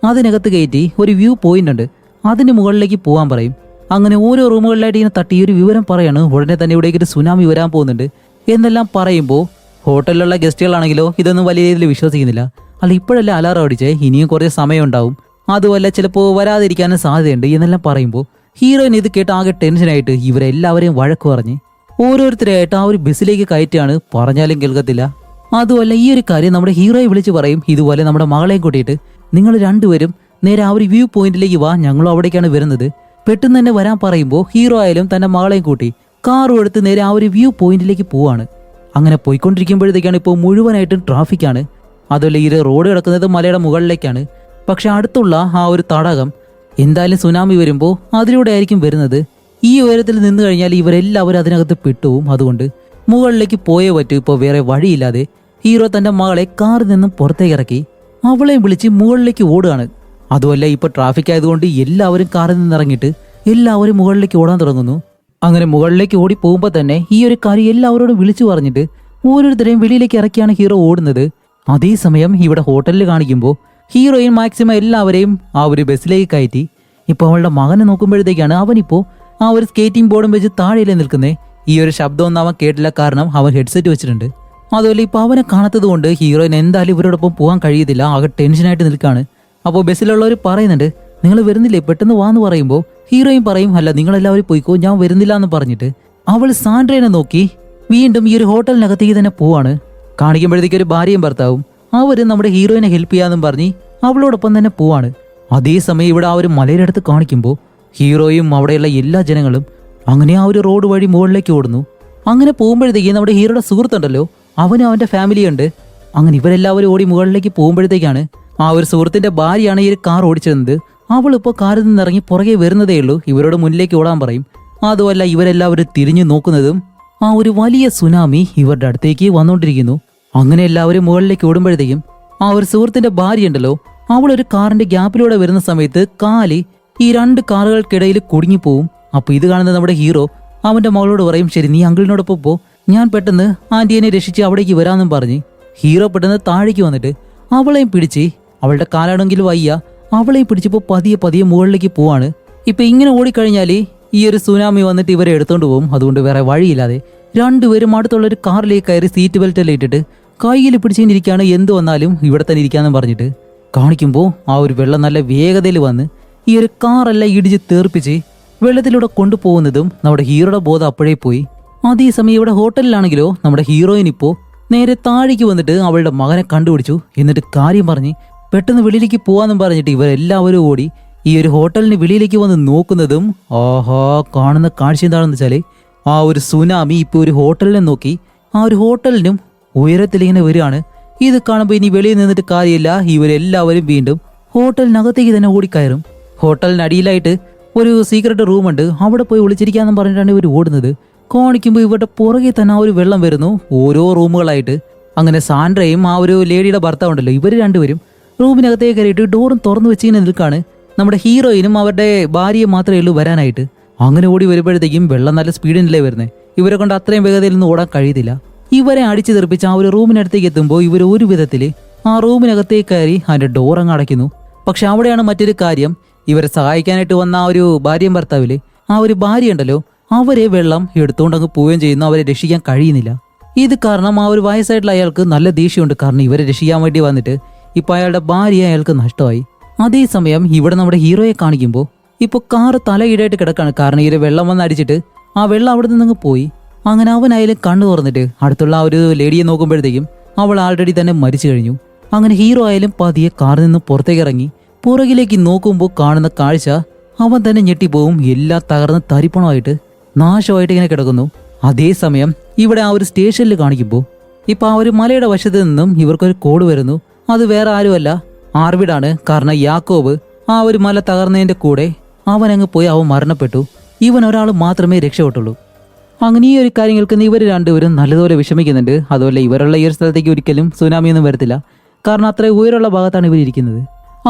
അതിനകത്ത് കയറ്റി ഒരു വ്യൂ പോയിന്റ് ഉണ്ട് അതിന് മുകളിലേക്ക് പോകാൻ പറയും. അങ്ങനെ ഓരോ റൂമുകളിലായിട്ട് ഇങ്ങനെ തട്ടി ഒരു വിവരം പറയാണ് ഉടനെ തന്നെ ഇവിടേക്ക് ഒരു സുനാമി വരാൻ പോകുന്നുണ്ട് എന്നെല്ലാം പറയുമ്പോൾ ഹോട്ടലിലുള്ള ഗസ്റ്റുകളാണെങ്കിലോ ഇതൊന്നും വലിയ രീതിയിൽ വിശ്വസിക്കുന്നില്ല. അല്ല ഇപ്പോഴല്ലേ അലാറം അടിച്ചേ, ഇനിയും കുറച്ച് സമയം ഉണ്ടാവും, അതുമല്ല ചിലപ്പോൾ വരാതിരിക്കാനും സാധ്യതയുണ്ട് എന്നെല്ലാം പറയുമ്പോൾ ഹീറോയിൻ ഇത് കേട്ട് ആകെ ടെൻഷനായിട്ട് ഇവരെല്ലാവരെയും വഴക്ക് പറഞ്ഞ് ഓരോരുത്തരെയായിട്ട് ആ ഒരു ബസ്സിലേക്ക് കയറ്റാണ്, പറഞ്ഞാലും കേൾക്കത്തില്ല. അതുമല്ല ഈ ഒരു കാര്യം നമ്മുടെ ഹീറോയെ വിളിച്ച് പറയും ഇതുപോലെ നമ്മുടെ മകളെയും കൂട്ടിയിട്ട് നിങ്ങൾ രണ്ടുപേരും നേരെ ആ ഒരു വ്യൂ പോയിന്റിലേക്ക് വാ, ഞങ്ങളും അവിടേക്കാണ് വരുന്നത്. പെട്ടെന്ന് തന്നെ വരാൻ പറയുമ്പോൾ ഹീറോ ആയാലും തന്റെ മകളെയും കൂട്ടി കാറും എടുത്ത് നേരെ ആ ഒരു വ്യൂ പോയിന്റിലേക്ക് പോവാണ്. അങ്ങനെ പോയിക്കൊണ്ടിരിക്കുമ്പോഴത്തേക്കാണ് ഇപ്പോൾ മുഴുവനായിട്ടും ട്രാഫിക്കാണ്. അതുപോലെ ഈ റോഡ് കിടക്കുന്നത് മലയുടെ മുകളിലേക്കാണ്. പക്ഷെ അടുത്തുള്ള ആ ഒരു തടാകം എന്തായാലും സുനാമി വരുമ്പോൾ അതിലൂടെ ആയിരിക്കും വരുന്നത്. ഈ ഉയരത്തിൽ നിന്ന് കഴിഞ്ഞാൽ ഇവരെല്ലാവരും അതിനകത്ത് പെട്ടുപോകും. അതുകൊണ്ട് മുകളിലേക്ക് പോയേ പറ്റൂ. ഇപ്പോൾ വേറെ വഴിയില്ലാതെ ഹീറോ തന്റെ മകളെ കാറിൽ നിന്നും പുറത്തേക്ക് ഇറക്കി അവളെയും വിളിച്ച് മുകളിലേക്ക് ഓടുകയാണ്. അതുമല്ല ഇപ്പോൾ ട്രാഫിക് ആയതുകൊണ്ട് എല്ലാവരും കാറിൽ നിന്ന് ഇറങ്ങിയിട്ട് എല്ലാവരും മുകളിലേക്ക് ഓടാൻ തുടങ്ങുന്നു. അങ്ങനെ മുകളിലേക്ക് ഓടി പോകുമ്പോൾ തന്നെ ഈ ഒരു കാര്യം എല്ലാവരോടും വിളിച്ചു പറഞ്ഞിട്ട് ഓരോരുത്തരെയും വെളിയിലേക്ക് ഇറക്കിയാണ് ഹീറോ ഓടുന്നത്. അതേസമയം ഇവിടെ ഹോട്ടലിൽ കാണിക്കുമ്പോൾ ഹീറോയിൻ മാക്സിമം എല്ലാവരെയും ആ ഒരു ബസ്സിലേക്ക് കയറ്റി. ഇപ്പോൾ അവളുടെ മകനെ നോക്കുമ്പോഴത്തേക്കാണ് അവനിപ്പോൾ ആ ഒരു സ്കേറ്റിംഗ് ബോർഡും വെച്ച് താഴെയല്ലേ നിൽക്കുന്നേ. ഈ ഒരു ശബ്ദമൊന്നും അവൻ കേട്ടില്ല, കാരണം അവൻ ഹെഡ്സെറ്റ് വെച്ചിട്ടുണ്ട്. അതുപോലെ ഇപ്പോൾ അവനെ കാണാത്തത് കൊണ്ട് ഹീറോയിൻ എന്തായാലും ഇവരോടൊപ്പം പോകാൻ കഴിയത്തില്ല, ആകെ ടെൻഷനായിട്ട് നിൽക്കുകയാണ്. അപ്പോൾ ബസ്സിലുള്ളവർ പറയുന്നുണ്ട്, നിങ്ങൾ വരുന്നില്ലേ, പെട്ടെന്ന് വാന്ന് പറയുമ്പോൾ ഹീറോയിൻ പറയും, അല്ല നിങ്ങളെല്ലാവരും പോയിക്കോ, ഞാൻ വരുന്നില്ല എന്ന് പറഞ്ഞിട്ട് അവൾ സാൻഡ്രേനെ നോക്കി വീണ്ടും ഈ ഒരു ഹോട്ടലിനകത്തേക്ക് തന്നെ പോവാണ്. കാണിക്കുമ്പോഴത്തേക്ക് ഒരു ഭാര്യയും ഭർത്താവും അവർ നമ്മുടെ ഹീറോയിനെ ഹെൽപ്പ് ചെയ്യാന്നും പറഞ്ഞ് അവളോടൊപ്പം തന്നെ പോവാണ്. അതേസമയം ഇവിടെ ആ ഒരു മലയുടെ അടുത്ത് കാണിക്കുമ്പോൾ ഹീറോയും അവിടെയുള്ള എല്ലാ ജനങ്ങളും അങ്ങനെ ആ ഒരു റോഡ് വഴി മുകളിലേക്ക് ഓടുന്നു. അങ്ങനെ പോകുമ്പോഴത്തേക്ക് നമ്മുടെ ഹീറോയുടെ സുഹൃത്തുണ്ടല്ലോ, അവനും അവൻ്റെ ഫാമിലിയുണ്ട്. അങ്ങനെ ഇവരെല്ലാവരും ഓടി മുകളിലേക്ക് പോകുമ്പോഴത്തേക്കാണ് ആ ഒരു സുഹൃത്തിൻ്റെ ഭാര്യയാണ് ഈ ഒരു കാർ ഓടിച്ചിരുന്നത്. അവളിപ്പോൾ കാറിൽ നിന്ന് ഇറങ്ങി പുറകെ വരുന്നതേ ഉള്ളൂ. ഇവരോട് മുന്നിലേക്ക് ഓടാൻ പറയും. അതുമല്ല ഇവരെല്ലാവരും തിരിഞ്ഞു നോക്കുന്നതും ആ ഒരു വലിയ സുനാമി ഇവരുടെ അടുത്തേക്ക് വന്നുകൊണ്ടിരിക്കുന്നു. അങ്ങനെ എല്ലാവരും മുകളിലേക്ക് ഓടുമ്പോഴത്തേക്കും ആ ഒരു സുഹൃത്തിന്റെ ഭാര്യ ഉണ്ടല്ലോ, അവളൊരു കാറിന്റെ ഗ്യാപ്പിലൂടെ വരുന്ന സമയത്ത് കാല് ഈ രണ്ട് കാറുകൾക്കിടയിൽ കുടുങ്ങിപ്പോവും. അപ്പൊ ഇത് കാണുന്ന നമ്മുടെ ഹീറോ അവന്റെ മകളോട് പറയും, ശരി നീ അങ്കിളിനോടൊപ്പം പോ, ഞാൻ പെട്ടെന്ന് ആന്റിയെ രക്ഷിച്ച് അവിടേക്ക് വരാമെന്നും പറഞ്ഞ് ഹീറോ പെട്ടെന്ന് താഴേക്ക് വന്നിട്ട് അവളെയും പിടിച്ച്, അവളുടെ കാലാണെങ്കിൽ വയ്യ, അവളെയും പിടിച്ചപ്പോൾ പതിയെ പതിയെ മുകളിലേക്ക് പോവാണ്. ഇപ്പൊ ഇങ്ങനെ ഓടിക്കഴിഞ്ഞാല് ഈ ഒരു സുനാമി വന്നിട്ട് ഇവരെ എടുത്തോണ്ട് പോകും. അതുകൊണ്ട് വേറെ വഴിയില്ലാതെ രണ്ടുപേരും അടുത്തുള്ള ഒരു കാറിലേക്ക് കയറി സീറ്റ് ബെൽറ്റ് എല്ലാം ഇട്ടിട്ട് കയ്യിൽ പിടിച്ചിരിക്കുകയാണ്. എന്ത് വന്നാലും ഇവിടെ തന്നെ ഇരിക്കാന്നും പറഞ്ഞിട്ട് കാണിക്കുമ്പോൾ ആ ഒരു വെള്ളം നല്ല വേഗതയിൽ വന്ന് ഈ ഒരു കാറെല്ലാം ഇടിച്ച് തെറിപ്പിച്ച് വെള്ളത്തിലൂടെ കൊണ്ടുപോകുന്നതും നമ്മുടെ ഹീറോയുടെ ബോധം അപ്പോഴേ പോയി. അതേസമയം ഇവിടെ ഹോട്ടലിലാണെങ്കിലോ നമ്മുടെ ഹീറോയിൻ ഇപ്പോൾ നേരെ താഴേക്ക് വന്നിട്ട് അവളുടെ മകനെ കണ്ടുപിടിച്ചു. എന്നിട്ട് കാര്യം പറഞ്ഞ് പെട്ടെന്ന് വെളിയിലേക്ക് പോവാന്നും പറഞ്ഞിട്ട് ഇവരെല്ലാവരും ഓടി ഈ ഒരു ഹോട്ടലിന് വെളിയിലേക്ക് വന്ന് നോക്കുന്നതും ആഹാ കാണുന്ന കാഴ്ച എന്താണെന്ന് വെച്ചാല് ആ ഒരു സുനാമി ഇപ്പോൾ ഒരു ഹോട്ടലിനെ നോക്കി ആ ഒരു ഹോട്ടലിനും ഉയരത്തിലിങ്ങനെ വരികയാണ്. ഇത് കാണുമ്പോൾ ഇനി വെളിയിൽ നിന്നിട്ട് കാര്യമില്ല, ഇവരെല്ലാവരും വീണ്ടും ഹോട്ടലിനകത്തേക്ക് തന്നെ ഓടിക്കയറും. ഹോട്ടലിനടിയിലായിട്ട് ഒരു സീക്രട്ട് റൂമുണ്ട്, അവിടെ പോയി ഒളിച്ചിരിക്കാന്നും പറഞ്ഞിട്ടാണ് ഇവർ ഓടുന്നത്. കാണിക്കുമ്പോൾ ഇവരുടെ പുറകെ തന്നെ ആ ഒരു വെള്ളം വരുന്നു ഓരോ റൂമുകളായിട്ട്. അങ്ങനെ സാൻഡ്രയും ആ ഒരു ലേഡിയുടെ ഭർത്താവുണ്ടല്ലോ, ഇവർ രണ്ടുപേരും റൂമിനകത്തേക്ക് കയറിയിട്ട് ഡോറും തുറന്നു വെച്ചിങ്ങനെ നിൽക്കാണ്. നമ്മുടെ ഹീറോയിനും അവരുടെ ഭാര്യയെ മാത്രമേ ഉള്ളൂ വരാനായിട്ട്. അങ്ങനെ ഓടി വരുമ്പോഴത്തേക്കും വെള്ളം നല്ല സ്പീഡിനല്ലേ വരുന്നത്. ഇവരെ കൊണ്ട് അത്രയും വേഗതയിൽ നിന്ന് ഓടാൻ കഴിയത്തില്ല. ഇവരെ അടിച്ചു തെറിപ്പിച്ച് ആ ഒരു റൂമിനടുത്തേക്ക് എത്തുമ്പോൾ ഇവർ ഒരു വിധത്തിൽ ആ റൂമിനകത്തേക്ക് കയറി അതിന്റെ ഡോർ അങ്ങ് അടയ്ക്കുന്നു. പക്ഷെ അവിടെയാണ് മറ്റൊരു കാര്യം, ഇവരെ സഹായിക്കാനായിട്ട് വന്ന ആ ഒരു ഭാര്യയും ഭർത്താവില് ആ ഒരു ഭാര്യ ഉണ്ടല്ലോ, അവരെ വെള്ളം എടുത്തുകൊണ്ടങ്ങ് പോവുകയും ചെയ്യുന്നു. അവരെ രക്ഷിക്കാൻ കഴിയുന്നില്ല. ഇത് കാരണം ആ ഒരു വയസ്സായിട്ടുള്ള അയാൾക്ക് നല്ല ദേഷ്യമുണ്ട്. കാരണം ഇവരെ രക്ഷിക്കാൻ വേണ്ടി വന്നിട്ട് ഇപ്പൊ അയാളുടെ ഭാര്യ അയാൾക്ക് നഷ്ടമായി. അതേസമയം ഇവിടെ നമ്മുടെ ഹീറോയെ കാണിക്കുമ്പോൾ ഇപ്പോൾ കാറ് തലയിടായിട്ട് കിടക്കാണ്. കാരണം ഈ ഒരു വെള്ളം വന്ന് അടിച്ചിട്ട് ആ വെള്ളം അവിടെ നിന്നങ്ങ് പോയി. അങ്ങനെ അവനായാലും കണ്ണു തുറന്നിട്ട് അടുത്തുള്ള ആ ഒരു ലേഡിയെ നോക്കുമ്പോഴത്തേക്കും അവൾ ആൾറെഡി തന്നെ മരിച്ചു കഴിഞ്ഞു. അങ്ങനെ ഹീറോ ആയാലും പതിയെ കാറിൽ നിന്ന് പുറത്തേക്ക് ഇറങ്ങി പുറകിലേക്ക് നോക്കുമ്പോൾ കാണുന്ന കാഴ്ച അവൻ തന്നെ ഞെട്ടിപ്പോവും. എല്ലാം തകർന്ന് തരിപ്പണമായിട്ട് നാശമായിട്ട് ഇങ്ങനെ കിടക്കുന്നു. അതേസമയം ഇവിടെ ആ ഒരു സ്റ്റേഷനിൽ കാണിക്കുമ്പോൾ ഇപ്പൊ ആ ഒരു മലയുടെ വശത്ത് നിന്നും ഇവർക്കൊരു കോഡ് വരുന്നു. അത് വേറെ ആരുമല്ല, ആർവിഡാണ്. കാരണം യാക്കോബ് ആ ഒരു മല തകർന്നതിന്റെ കൂടെ അവനങ്ങ് പോയി അവൻ മരണപ്പെട്ടു. ഇവൻ ഒരാൾ മാത്രമേ രക്ഷപ്പെട്ടുള്ളൂ. അങ്ങനെ ഈ ഒരു കാര്യം കേൾക്കുന്ന ഇവർ രണ്ടുപേരും നല്ലതുപോലെ വിഷമിക്കുന്നുണ്ട്. അതുപോലെ ഇവരുള്ള ഈ ഒരു സ്ഥലത്തേക്ക് ഒരിക്കലും സുനാമിയൊന്നും വരത്തില്ല, കാരണം അത്രയും ഉയരമുള്ള ഭാഗത്താണ് ഇവർ ഇരിക്കുന്നത്.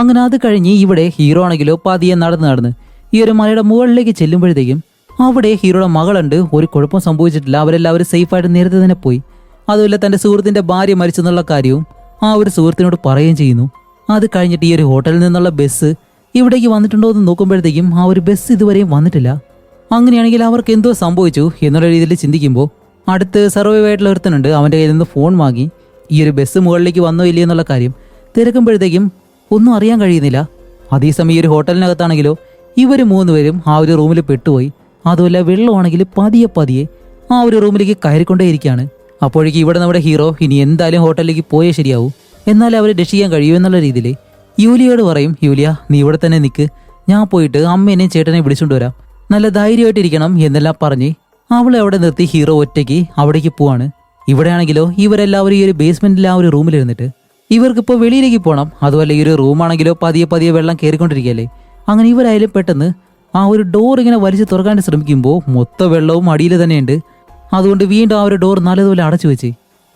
അങ്ങനെ അത് കഴിഞ്ഞ് ഇവിടെ ഹീറോ ആണെങ്കിലോ പതിയെ നടന്ന് ഈ ഒരു മലയുടെ മുകളിലേക്ക് ചെല്ലുമ്പോഴത്തേക്കും അവിടെ ഹീറോയുടെ മകളുണ്ട്. ഒരു കുഴപ്പം സംഭവിച്ചിട്ടില്ല, അവരെല്ലാവരും സേഫായിട്ട് നേരത്തെ തന്നെ പോയി. അതുപോലെ തന്റെ സുഹൃത്തിന്റെ ഭാര്യ മരിച്ചെന്നുള്ള കാര്യവും ആ ഒരു സുഹൃത്തിനോട് പറയുകയും ചെയ്യുന്നു. അത് കഴിഞ്ഞിട്ട് ഈ ഒരു ഹോട്ടലിൽ നിന്നുള്ള ബസ് ഇവിടേക്ക് വന്നിട്ടുണ്ടോ എന്ന് നോക്കുമ്പോഴത്തേക്കും ആ ഒരു ബസ് ഇതുവരെയും വന്നിട്ടില്ല. അങ്ങനെയാണെങ്കിൽ അവർക്ക് എന്തോ സംഭവിച്ചു എന്നുള്ള രീതിയിൽ ചിന്തിക്കുമ്പോൾ അടുത്ത് സർവൈവ് ആയിട്ടുള്ള ഒരുത്തനുണ്ട്. അവൻ്റെ കയ്യിൽ നിന്ന് ഫോൺ വാങ്ങി ഈ ഒരു ബസ് മുകളിലേക്ക് വന്നോ ഇല്ലേ എന്നുള്ള കാര്യം തിരക്കുമ്പോഴത്തേക്കും ഒന്നും അറിയാൻ കഴിയുന്നില്ല. അതേസമയം ഈ ഒരു ഹോട്ടലിനകത്താണെങ്കിലോ ഇവർ മൂന്നുപേരും ആ ഒരു റൂമിൽ പെട്ടുപോയി. അതുമല്ല വെള്ളമാണെങ്കിൽ പതിയെ ആ ഒരു റൂമിലേക്ക് കയറിക്കൊണ്ടേയിരിക്കുകയാണ്. അപ്പോഴേക്കും ഇവിടെ നമ്മുടെ ഹീറോ ഇനി എന്തായാലും ഹോട്ടലിലേക്ക് പോയേ ശരിയാവൂ, എന്നാലേ അവരെ രക്ഷിക്കാൻ കഴിയുമെന്നുള്ള രീതിയിൽ യൂലിയോട് പറയും, യൂലിയ നീ ഇവിടെ തന്നെ നിൽക്ക്, ഞാൻ പോയിട്ട് അമ്മേനെയും ചേട്ടനെയും വിളിച്ചുകൊണ്ട് വരാം, നല്ല ധൈര്യമായിട്ടിരിക്കണം എന്നെല്ലാം പറഞ്ഞ് അവളെ അവിടെ നിർത്തി ഹീറോ ഒറ്റയ്ക്ക് അവിടേക്ക് പോവാണ്. ഇവിടെയാണെങ്കിലോ ഇവരെല്ലാവരും ഈ ഒരു ബേസ്മെന്റിൽ ആ ഒരു റൂമിലിരുന്നിട്ട് ഇവർക്കിപ്പോൾ വെളിയിലേക്ക് പോകണം. അതുപോലെ ഈ ഒരു റൂമാണെങ്കിലോ പതിയെ വെള്ളം കയറിക്കൊണ്ടിരിക്കുകയല്ലേ. അങ്ങനെ ഇവരായാലും പെട്ടെന്ന് ആ ഒരു ഡോർ ഇങ്ങനെ വലിച്ചു തുറക്കാൻ ശ്രമിക്കുമ്പോൾ മൊത്തം വെള്ളവും അടിയിൽ തന്നെയുണ്ട്. അതുകൊണ്ട് വീണ്ടും ആ ഒരു ഡോർ നല്ലതുപോലെ അടച്ചു വെച്ച്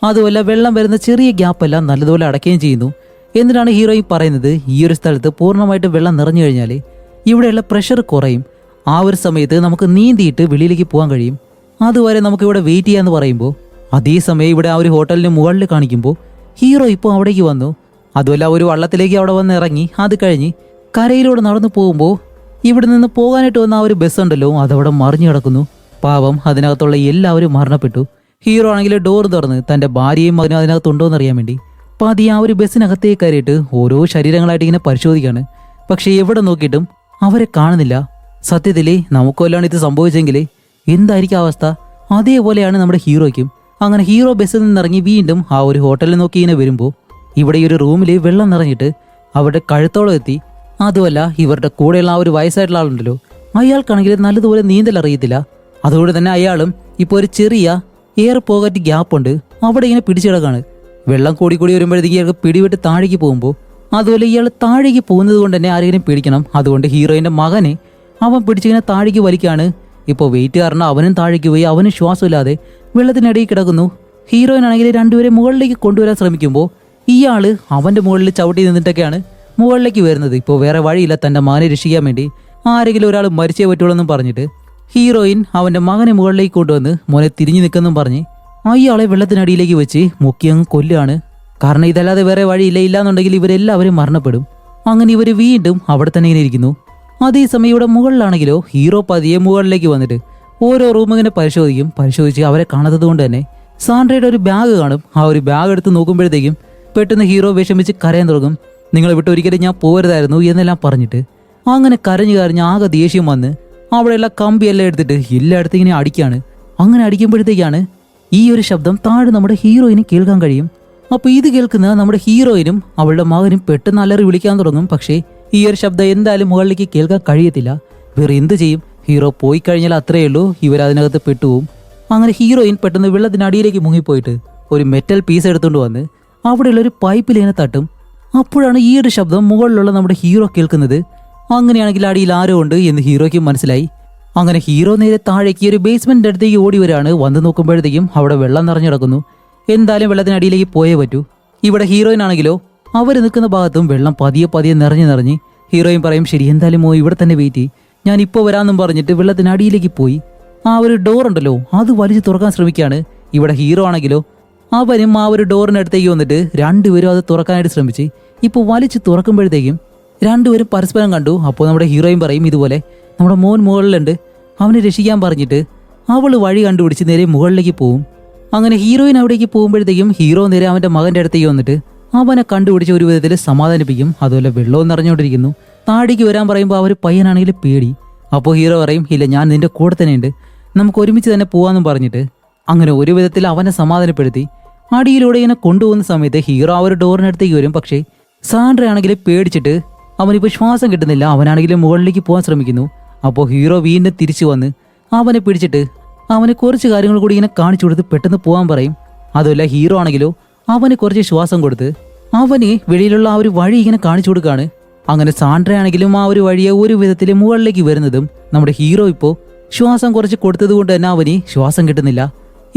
അതുമല്ല വെള്ളം വരുന്ന ചെറിയ ഗ്യാപ്പെല്ലാം നല്ലതുപോലെ അടയ്ക്കുകയും ചെയ്യുന്നു. എന്നിട്ടാണ് ഹീറോയും പറയുന്നത്, ഈ ഒരു സ്ഥലത്ത് പൂർണ്ണമായിട്ട് വെള്ളം നിറഞ്ഞു കഴിഞ്ഞാൽ ഇവിടെയുള്ള പ്രഷർ കുറയും, ആ ഒരു സമയത്ത് നമുക്ക് നീന്തിയിട്ട് വെളിയിലേക്ക് പോകാൻ കഴിയും. അതുവരെ നമുക്ക് ഇവിടെ വെയിറ്റ് ചെയ്യാന്ന് പറയുമ്പോൾ അതേസമയം ഇവിടെ ആ ഒരു ഹോട്ടലിന് മുകളിൽ കാണിക്കുമ്പോൾ ഹീറോ ഇപ്പോൾ അവിടേക്ക് വന്നു. അതുമല്ല ഒരു വള്ളത്തിലേക്ക് അവിടെ വന്ന് ഇറങ്ങി. അത് കഴിഞ്ഞ് കരയിലൂടെ നടന്നു പോകുമ്പോൾ ഇവിടെ നിന്ന് പോകാനായിട്ട് വന്ന ആ ഒരു ബസ് ഉണ്ടല്ലോ അതവിടെ മറിഞ്ഞു കിടക്കുന്നു. പാവം, അതിനകത്തുള്ള എല്ലാവരും മരണപ്പെട്ടു. ഹീറോ ആണെങ്കിൽ ഡോർ തുറന്ന് തൻ്റെ ഭാര്യയും മകനും അതിനകത്തുണ്ടോ എന്നറിയാൻ വേണ്ടി പതിയെ ആ ഒരു ബസ്സിനകത്തേക്ക് കയറിയിട്ട് ഓരോ ശരീരങ്ങളായിട്ട് ഇങ്ങനെ പരിശോധിക്കാണ്. പക്ഷെ എവിടെ നോക്കിയിട്ടും അവരെ കാണുന്നില്ല. സത്യത്തിലേ നമുക്കൊല്ലാണ് ഇത് സംഭവിച്ചെങ്കിൽ എന്തായിരിക്കും അവസ്ഥ? അതേപോലെയാണ് നമ്മുടെ ഹീറോയ്ക്കും. അങ്ങനെ ഹീറോ ബസ്സിൽ നിന്നിറങ്ങി വീണ്ടും ആ ഒരു ഹോട്ടലിൽ നോക്കി ഇങ്ങനെ വരുമ്പോൾ ഇവിടെ ഈ ഒരു റൂമിൽ വെള്ളം നിറഞ്ഞിട്ട് അവരുടെ കഴുത്തോളം എത്തി. അതുമല്ല ഇവരുടെ കൂടെയുള്ള ആ ഒരു വയസ്സായിട്ടുള്ള ആളുണ്ടല്ലോ, അയാൾക്കാണെങ്കിൽ നല്ലതുപോലെ നീന്തൽ അറിയത്തില്ല. അതുകൊണ്ട് തന്നെ അയാളും ഇപ്പോൾ ഒരു ചെറിയ എയർ പോക്കറ്റ് ഗ്യാപ്പ് ഉണ്ട്, അവിടെ ഇങ്ങനെ പിടിച്ചിടക്കാണ്. വെള്ളം കൂടി വരുമ്പോഴത്തേക്ക് ഇയാൾക്ക് പിടിവിട്ട് താഴേക്ക് പോകുമ്പോൾ അതുപോലെ ഇയാൾ താഴേക്ക് പോകുന്നത് കൊണ്ട് തന്നെ ആരെങ്കിലും പേടിക്കണം. അതുകൊണ്ട് ഹീറോയിൻ്റെ മകനെ അവൻ പിടിച്ചിങ്ങനെ താഴേക്ക് വലിക്കാണ്. ഇപ്പോൾ വെയിറ്റ് കാരണം അവനും താഴേക്ക് പോയി അവനും ശ്വാസമില്ലാതെ വെള്ളത്തിനിടയിൽ കിടക്കുന്നു. ഹീറോയിനാണെങ്കിൽ രണ്ടുപേരെ മുകളിലേക്ക് കൊണ്ടുവരാൻ ശ്രമിക്കുമ്പോൾ ഇയാള് അവൻ്റെ മുകളിൽ ചവിട്ടി നിന്നിട്ടൊക്കെയാണ് മുകളിലേക്ക് വരുന്നത്. ഇപ്പോൾ വേറെ വഴിയില്ല, തൻ്റെ മകനെ രക്ഷിക്കാൻ വേണ്ടി ആരെങ്കിലും ഒരാൾ മരിച്ചേ പറ്റുള്ളൂ എന്നും പറഞ്ഞിട്ട് ഹീറോയിൻ അവൻ്റെ മകനെ മുകളിലേക്ക് കൊണ്ടുവന്ന് മോനെ തിരിഞ്ഞു നിൽക്കെന്നും പറഞ്ഞ് അയാളെ വെള്ളത്തിനടിയിലേക്ക് വെച്ച് മുക്കി അങ്ങ് കൊല്ലുകയാണ്. കാരണം ഇതല്ലാതെ വേറെ വഴിയില്ല, ഇല്ലാന്നുണ്ടെങ്കിൽ ഇവരെല്ലാവരും മരണപ്പെടും. അങ്ങനെ ഇവർ വീണ്ടും അവിടെ തന്നെ ഇങ്ങനെ ഇരിക്കുന്നു. അതേസമയം ഇവിടെ മുകളിലാണെങ്കിലോ ഹീറോ പതിയെ മുകളിലേക്ക് വന്നിട്ട് ഓരോ റൂം ഇങ്ങനെ പരിശോധിച്ച് അവരെ കാണാത്തത് കൊണ്ട് തന്നെ സാൻഡ്രയുടെ ഒരു ബാഗ് കാണും. ആ ഒരു ബാഗ് എടുത്ത് നോക്കുമ്പോഴത്തേക്കും പെട്ടെന്ന് ഹീറോ വിഷമിച്ച് കരയാൻ തുടങ്ങും. നിങ്ങളെ വിട്ട് ഒരിക്കലും ഞാൻ പോരുതായിരുന്നു എന്നെല്ലാം പറഞ്ഞിട്ട് അങ്ങനെ കരഞ്ഞ് ആകെ ദേഷ്യം വന്ന് അവിടെയുള്ള കമ്പിയെല്ലാം എടുത്തിട്ട് എല്ലായിടത്തും ഇങ്ങനെ അടിക്കാണ്. അങ്ങനെ അടിക്കുമ്പോഴത്തേക്കാണ് ഈ ഒരു ശബ്ദം താഴെ നമ്മുടെ ഹീറോയിന് കേൾക്കാൻ കഴിയും. അപ്പോൾ ഇത് കേൾക്കുന്ന നമ്മുടെ ഹീറോയിനും അവളുടെ മകനും പെട്ടെന്ന് അലറി വിളിക്കാൻ തുടങ്ങും. പക്ഷേ ഈ ഒരു ശബ്ദം എന്തായാലും മുകളിലേക്ക് കേൾക്കാൻ കഴിയത്തില്ല. വേറെ എന്ത് ചെയ്യും? ഹീറോ പോയി കഴിഞ്ഞാൽ അത്രയേ ഉള്ളൂ, ഇവരതിനകത്ത് പെട്ടുപോകും. അങ്ങനെ ഹീറോയിൻ പെട്ടെന്ന് വെള്ളത്തിനടിയിലേക്ക് മുങ്ങിപ്പോയിട്ട് ഒരു മെറ്റൽ പീസ് എടുത്തുകൊണ്ട് വന്ന് അവിടെയുള്ള ഒരു പൈപ്പിൽ ഇങ്ങനെ തട്ടും. അപ്പോഴാണ് ഈ ഒരു ശബ്ദം മുകളിലുള്ള നമ്മുടെ ഹീറോ കേൾക്കുന്നത്. അങ്ങനെയാണെങ്കിൽ അടിയിൽ ആരോ ഉണ്ട് എന്ന് ഹീറോയ്ക്ക് മനസ്സിലായി. അങ്ങനെ ഹീറോ നേരെ താഴേക്ക് ഒരു ബേസ്മെന്റിന്റെ അടുത്തേക്ക് ഓടി വരാണ്. വന്ന് നോക്കുമ്പോഴത്തേക്കും അവിടെ വെള്ളം നിറഞ്ഞു കിടക്കുന്നു. എന്തായാലും വെള്ളത്തിനടിയിലേക്ക് പോയേ പറ്റൂ. ഇവിടെ ഹീറോയിൻ ആണെങ്കിലോ അവർ നിൽക്കുന്ന ഭാഗത്തും വെള്ളം പതിയെ നിറഞ്ഞ് ഹീറോയിൻ പറയും ശരി എന്തായാലും ഇവിടെ തന്നെ വെയിറ്റ് ചെയ്യും, ഞാൻ ഇപ്പോൾ വരാമെന്നും പറഞ്ഞിട്ട് വെള്ളത്തിനടിയിലേക്ക് പോയി ആ ഒരു ഡോർ ഉണ്ടല്ലോ അത് വലിച്ചു തുറക്കാൻ ശ്രമിക്കുകയാണ്. ഇവിടെ ഹീറോ ആണെങ്കിലോ അവനും ആ ഒരു ഡോറിനടുത്തേക്ക് വന്നിട്ട് രണ്ടുപേരും അത് തുറക്കാനായിട്ട് ശ്രമിച്ച് ഇപ്പോൾ വലിച്ചു തുറക്കുമ്പോഴത്തേക്കും രണ്ടുപേരും പരസ്പരം കണ്ടു. അപ്പോൾ നമ്മുടെ ഹീറോയിൻ പറയും ഇതുപോലെ നമ്മുടെ മോൻ മുകളിലുണ്ട്, അവനെ രക്ഷിക്കാൻ പറഞ്ഞിട്ട് അവൾ വഴി കണ്ടുപിടിച്ച് നേരെ മുകളിലേക്ക് പോവും. അങ്ങനെ ഹീറോയിൻ അവിടേക്ക് പോകുമ്പോഴത്തേക്കും ഹീറോ നേരെ അവൻ്റെ മകൻ്റെ അടുത്തേക്ക് വന്നിട്ട് അവനെ കണ്ടുപിടിച്ച് ഒരു വിധത്തിൽ സമാധാനിപ്പിക്കും. അതുപോലെ വെള്ളവും നിറഞ്ഞുകൊണ്ടിരിക്കുന്നു. താഴേക്ക് വരാൻ പറയുമ്പോൾ അവർ പയ്യനാണെങ്കിൽ പേടി. അപ്പോൾ ഹീറോ പറയും ഇല്ല ഞാൻ നിന്റെ കൂടെ തന്നെയുണ്ട്, നമുക്ക് ഒരുമിച്ച് തന്നെ പോവാന്നും പറഞ്ഞിട്ട് അങ്ങനെ ഒരു വിധത്തിൽ അവനെ സമാധാനപ്പെടുത്തി അടിയിലൂടെ ഇങ്ങനെ കൊണ്ടുപോകുന്ന സമയത്ത് ഹീറോ ആ ഒരു ഡോറിനടുത്തേക്ക് വരും. പക്ഷേ സാൻഡ്ര ആണെങ്കിൽ പേടിച്ചിട്ട് അവനിപ്പോൾ ശ്വാസം കിട്ടുന്നില്ല. അവനാണെങ്കിൽ മുകളിലേക്ക് പോകാൻ ശ്രമിക്കുന്നു. അപ്പോൾ ഹീറോ വീണ്ടും തിരിച്ചു വന്ന് അവനെ പിടിച്ചിട്ട് അവന് കുറച്ച് കാര്യങ്ങൾ കൂടി ഇങ്ങനെ കാണിച്ചു കൊടുത്ത് പെട്ടെന്ന് പോകാൻ പറയും. അതുമല്ല ഹീറോ ആണെങ്കിലോ അവന് കുറച്ച് ശ്വാസം കൊടുത്ത് അവന് വെളിയിലുള്ള ആ ഒരു വഴി ഇങ്ങനെ കാണിച്ചു കൊടുക്കുകയാണ്. അങ്ങനെ സാൻഡ്ര ആണെങ്കിലും ആ ഒരു വഴിയെ ഒരു വിധത്തിൽ മുകളിലേക്ക് വരുന്നതും നമ്മുടെ ഹീറോ ഇപ്പോൾ ശ്വാസം കുറച്ച് കൊടുത്തത് കൊണ്ട് തന്നെ അവന് ശ്വാസം കിട്ടുന്നില്ല.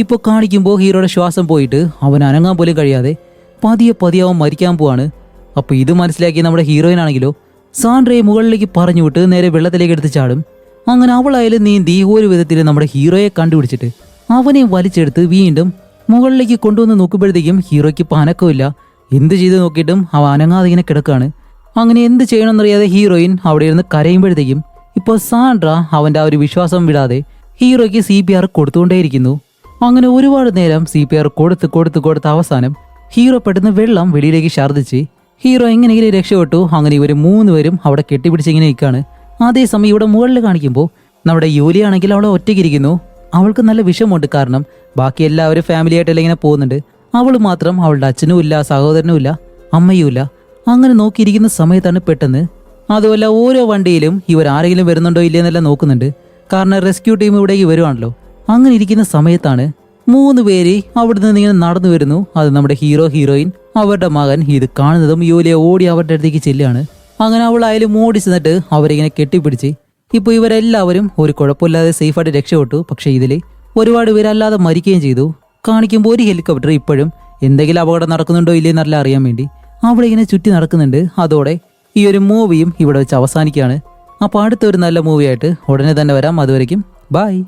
ഇപ്പോൾ കാണിക്കുമ്പോൾ ഹീറോയുടെ ശ്വാസം പോയിട്ട് അവൻ അനങ്ങാൻ പോലും കഴിയാതെ പതിയെ അവൻ മരിക്കാൻ പോവാണ്. അപ്പോൾ ഇത് മനസ്സിലാക്കി നമ്മുടെ ഹീറോയിൻ ആണെങ്കിലോ സാൻഡ്രയെ മുകളിലേക്ക് പറഞ്ഞു വിട്ട് നേരെ വെള്ളത്തിലേക്ക് എടുത്ത് ചാടും. അങ്ങനെ അവളായാലും നീന്തി ഒരു വിധത്തിൽ നമ്മുടെ ഹീറോയെ കണ്ടുപിടിച്ചിട്ട് അവനെ വലിച്ചെടുത്ത് വീണ്ടും മുകളിലേക്ക് കൊണ്ടുവന്ന് നോക്കുമ്പോഴത്തേക്കും ഹീറോയ്ക്ക് ഇപ്പോൾ അനക്കമില്ല. എന്ത് ചെയ്ത് നോക്കിയിട്ടും അവൻ അനങ്ങാതെ ഇങ്ങനെ കിടക്കാണ്. അങ്ങനെ എന്ത് ചെയ്യണമെന്നറിയാതെ ഹീറോയിൻ അവിടെ ഇരുന്ന് കരയുമ്പോഴത്തേക്കും ഇപ്പോൾ സാൻഡ്ര അവൻ്റെ ആ ഒരു വിശ്വാസം വിടാതെ ഹീറോയ്ക്ക് CPR കൊടുത്തുകൊണ്ടേയിരിക്കുന്നു. അങ്ങനെ ഒരുപാട് നേരം CPR കൊടുത്ത് അവസാനം ഹീറോ പെട്ടെന്ന് വെള്ളം വെളിയിലേക്ക് ഛർദ്ദിച്ച് ഹീറോ എങ്ങനെയെങ്കിലും രക്ഷപ്പെട്ടു. അങ്ങനെ ഇവർ 3 പേരും അവിടെ കെട്ടിപ്പിടിച്ച് ഇങ്ങനെ നിൽക്കുകയാണ്. അതേസമയം ഇവിടെ മുകളിൽ കാണിക്കുമ്പോൾ നമ്മുടെ യൂലിയാണെങ്കിൽ അവളെ ഒറ്റയ്ക്കിരിക്കുന്നു. അവൾക്ക് നല്ല വിഷമമുണ്ട്, കാരണം ബാക്കി എല്ലാവരും ഫാമിലി ആയിട്ടെല്ലാം ഇങ്ങനെ പോകുന്നുണ്ട്. അവൾ മാത്രം അവളുടെ അച്ഛനും ഇല്ല, സഹോദരനും ഇല്ല, അമ്മയും ഇല്ല. അങ്ങനെ നോക്കിയിരിക്കുന്ന സമയത്താണ് പെട്ടെന്ന് അതുമല്ല ഓരോ വണ്ടിയിലും ഇവർ ആരെങ്കിലും വരുന്നുണ്ടോ ഇല്ലയെന്നെല്ലാം നോക്കുന്നുണ്ട്. കാരണം റെസ്ക്യൂ ടീം ഇവിടേക്ക് വരുവാണല്ലോ. അങ്ങനെ ഇരിക്കുന്ന സമയത്താണ് 3 പേര് അവിടെ നിന്ന് ഇങ്ങനെ നടന്നു വരുന്നു. അത് നമ്മുടെ ഹീറോയിൻ അവരുടെ മകൻ. ഇത് കാണുന്നതും യൂലിയ ഓടി അവരുടെ അടുത്തേക്ക് ചെല്ലുകയാണ്. അങ്ങനെ അവൾ ആയാലും ഓടി ചെന്നിട്ട് അവരിങ്ങനെ കെട്ടിപ്പിടിച്ച് ഇപ്പോൾ ഇവരെല്ലാവരും ഒരു കുഴപ്പമില്ലാതെ സേഫായിട്ട് രക്ഷപ്പെട്ടു. പക്ഷേ ഇതിൽ ഒരുപാട് പേരല്ലാതെ മരിക്കുകയും ചെയ്തു. കാണിക്കുമ്പോൾ ഒരു ഹെലികോപ്റ്റർ ഇപ്പോഴും എന്തെങ്കിലും അപകടം നടക്കുന്നുണ്ടോ ഇല്ലേന്നല്ല അറിയാൻ വേണ്ടി അവിടെ ഇങ്ങനെ ചുറ്റി നടക്കുന്നുണ്ട്. അതോടെ ഈ ഒരു മൂവിയും ഇവിടെ വെച്ച് അവസാനിക്കുകയാണ്. അപ്പോൾ അടുത്ത ഒരു നല്ല മൂവിയായിട്ട് ഉടനെ തന്നെ വരാം. അതുവരയ്ക്കും ബൈ.